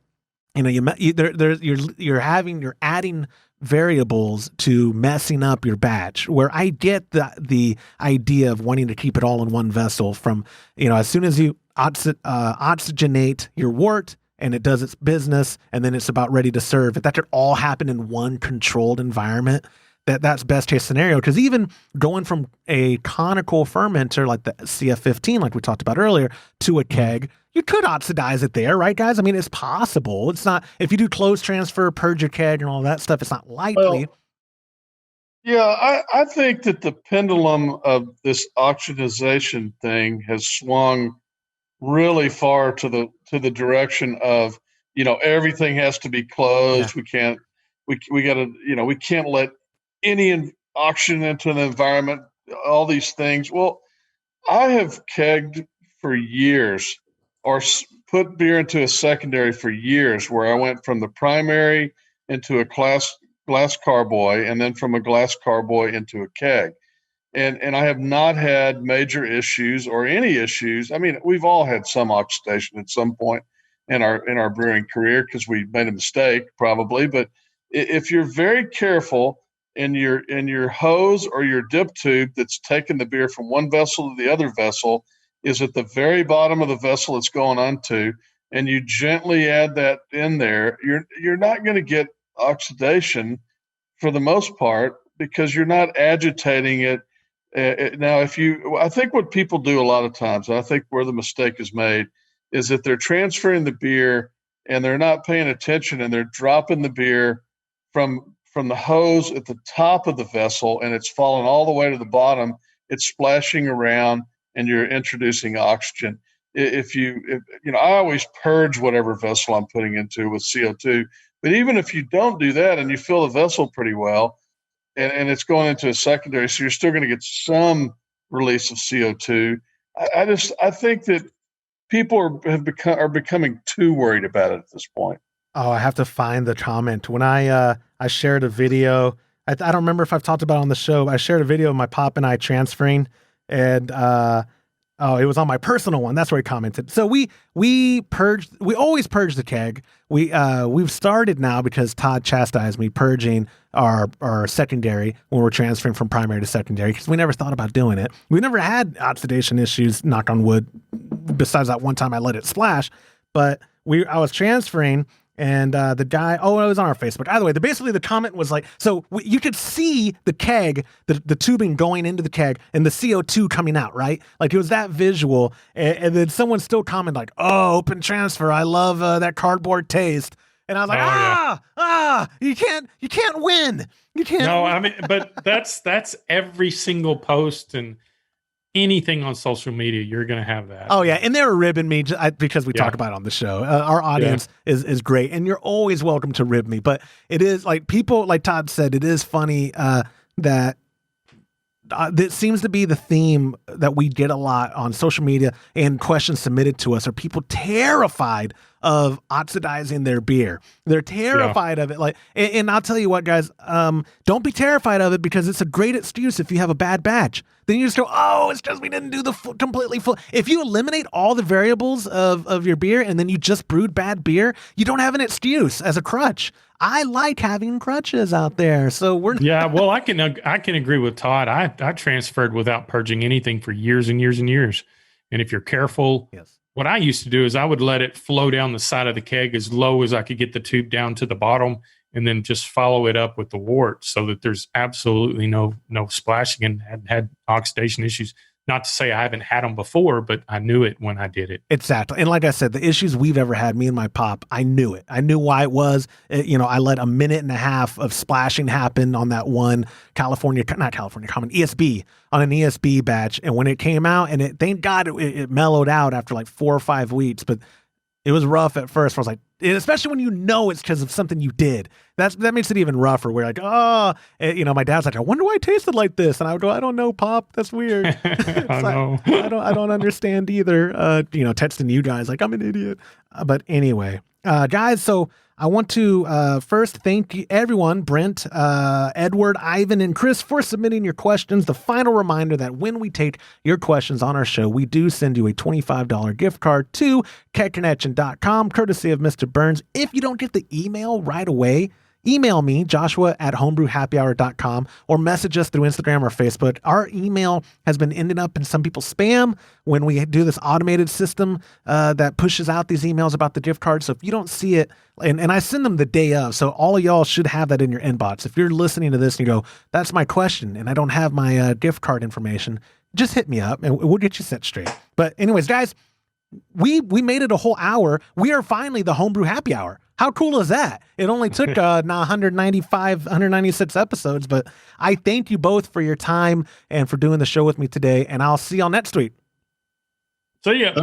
adding variables to messing up your batch, where I get the idea of wanting to keep it all in one vessel from, as soon as you oxygenate your wort and it does its business and then it's about ready to serve, if that could all happen in one controlled environment, that's best case scenario. Because even going from a conical fermenter like the CF15, like we talked about earlier, to a keg, you could oxidize it there, right, guys? I mean, it's possible. It's not, if you do close transfer, purge your keg and all that stuff, it's not likely. Well, yeah, I think that the pendulum of this oxidization thing has swung really far to the direction of, everything has to be closed. Yeah. We can't let any oxygen into the environment, all these things. Well, I have kegged for years, or put beer into a secondary for years, where I went from the primary into a glass carboy, and then from a glass carboy into a keg. And I have not had major issues or any issues. I mean, we've all had some oxidation at some point in our brewing career, because we made a mistake probably. But if you're very careful, in your hose or your dip tube that's taking the beer from one vessel to the other vessel is at the very bottom of the vessel it's going onto, and you gently add that in there, you're not going to get oxidation for the most part, because you're not agitating it. Now, I think what people do a lot of times, and I think where the mistake is made, is that they're transferring the beer and they're not paying attention, and they're dropping the beer from the hose at the top of the vessel, and it's falling all the way to the bottom. It's splashing around, and you're introducing oxygen. I always purge whatever vessel I'm putting into with CO2. But even if you don't do that and you fill the vessel pretty well, and it's going into a secondary, so you're still going to get some release of CO2. I think that people are becoming too worried about it at this point. Oh, I have to find the comment. When I shared a video, I don't remember if I've talked about it on the show, but I shared a video of my pop and I transferring, and it was on my personal one. That's where he commented. So we always purge the keg. We've started now, because Todd chastised me, purging our secondary when we're transferring from primary to secondary, because we never thought about doing it. We never had oxidation issues, knock on wood, besides that one time I let it splash. But I was transferring, and the guy, it was on our Facebook. Either way, basically the comment was like, so you could see the keg, the tubing going into the keg, and the CO2 coming out, right? Like, it was that visual. And then someone still commented like, "Oh, open transfer, I love that cardboard taste." And I was like, you can't win. You can't. No, I mean, but that's every single post and anything on social media, you're going to have that. Oh yeah. And they were ribbing me because we talk about it on the show. Our audience is great, and you're always welcome to rib me, but it is like, people, like Todd said, it is funny that that seems to be the theme that we get a lot on social media, and questions submitted to us are people terrified of oxidizing their beer. They're terrified of it. Like, and I'll tell you what, guys, don't be terrified of it, because it's a great excuse if you have a bad batch. Then you just go, "Oh, it's just we didn't do the completely full." If you eliminate all the variables of your beer and then you just brewed bad beer, you don't have an excuse as a crutch. I like having crutches out there. So we're Yeah, well, I can agree with Todd. I transferred without purging anything for years and years and years. And if you're careful, yes. what I used to do is I would let it flow down the side of the keg as low as I could get the tube down to the bottom, and then just follow it up with the wort so that there's absolutely no splashing, and had oxidation issues. Not to say I haven't had them before, but I knew it when I did it. Exactly. And like I said, the issues we've ever had, me and my pop, I knew it. I knew why it was. I let 1.5 minutes of splashing happen on that one common ESB, on an ESB batch. And when it came out, and thank God it mellowed out after like 4 or 5 weeks, but it was rough at first. I was like, especially when you know it's because of something you did. That makes it even rougher. We're like, my dad's like, I wonder why it tasted like this. And I would go, I don't know, Pop. That's weird. I know. I don't understand either. Texting you guys like I'm an idiot. But anyway, guys, so I want to first thank you, everyone, Brent, Edward, Ivan, and Chris, for submitting your questions. The final reminder that when we take your questions on our show, we do send you a $25 gift card to ketconnection.com, courtesy of Mr. Burns. If you don't get the email right away, email me, joshua@homebrewhappyhour.com, or message us through Instagram or Facebook. Our email has been ending up in some people's spam when we do this automated system that pushes out these emails about the gift card. So if you don't see it, and I send them the day of, so all of y'all should have that in your inbox. If you're listening to this and you go, that's my question, and I don't have my gift card information, just hit me up and we'll get you set straight. But anyways, guys, we made it a whole hour. We are finally the Homebrew Happy Hour. How cool is that? It only took 196 episodes, but I thank you both for your time and for doing the show with me today, and I'll see y'all next week. See ya.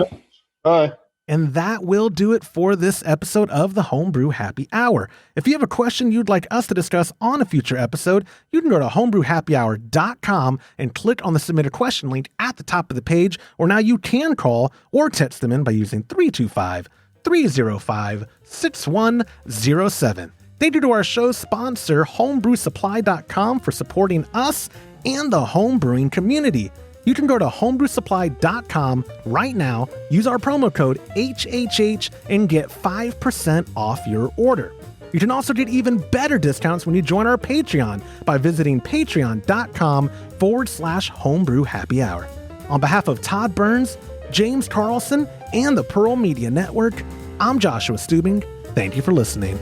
Bye. And that will do it for this episode of the Homebrew Happy Hour. If you have a question you'd like us to discuss on a future episode, you can go to homebrewhappyhour.com and click on the submit a question link at the top of the page, or now you can call or text them in by using 325-305-6107. Thank you to our show's sponsor, homebrewsupply.com, for supporting us and the homebrewing community. You can go to homebrewsupply.com right now, use our promo code HHH, and get 5% off your order. You can also get even better discounts when you join our Patreon by visiting patreon.com/homebrew happy hour. On behalf of Todd Burns, James Carlson, and the Pearl Media Network, I'm Joshua Stubing. Thank you for listening.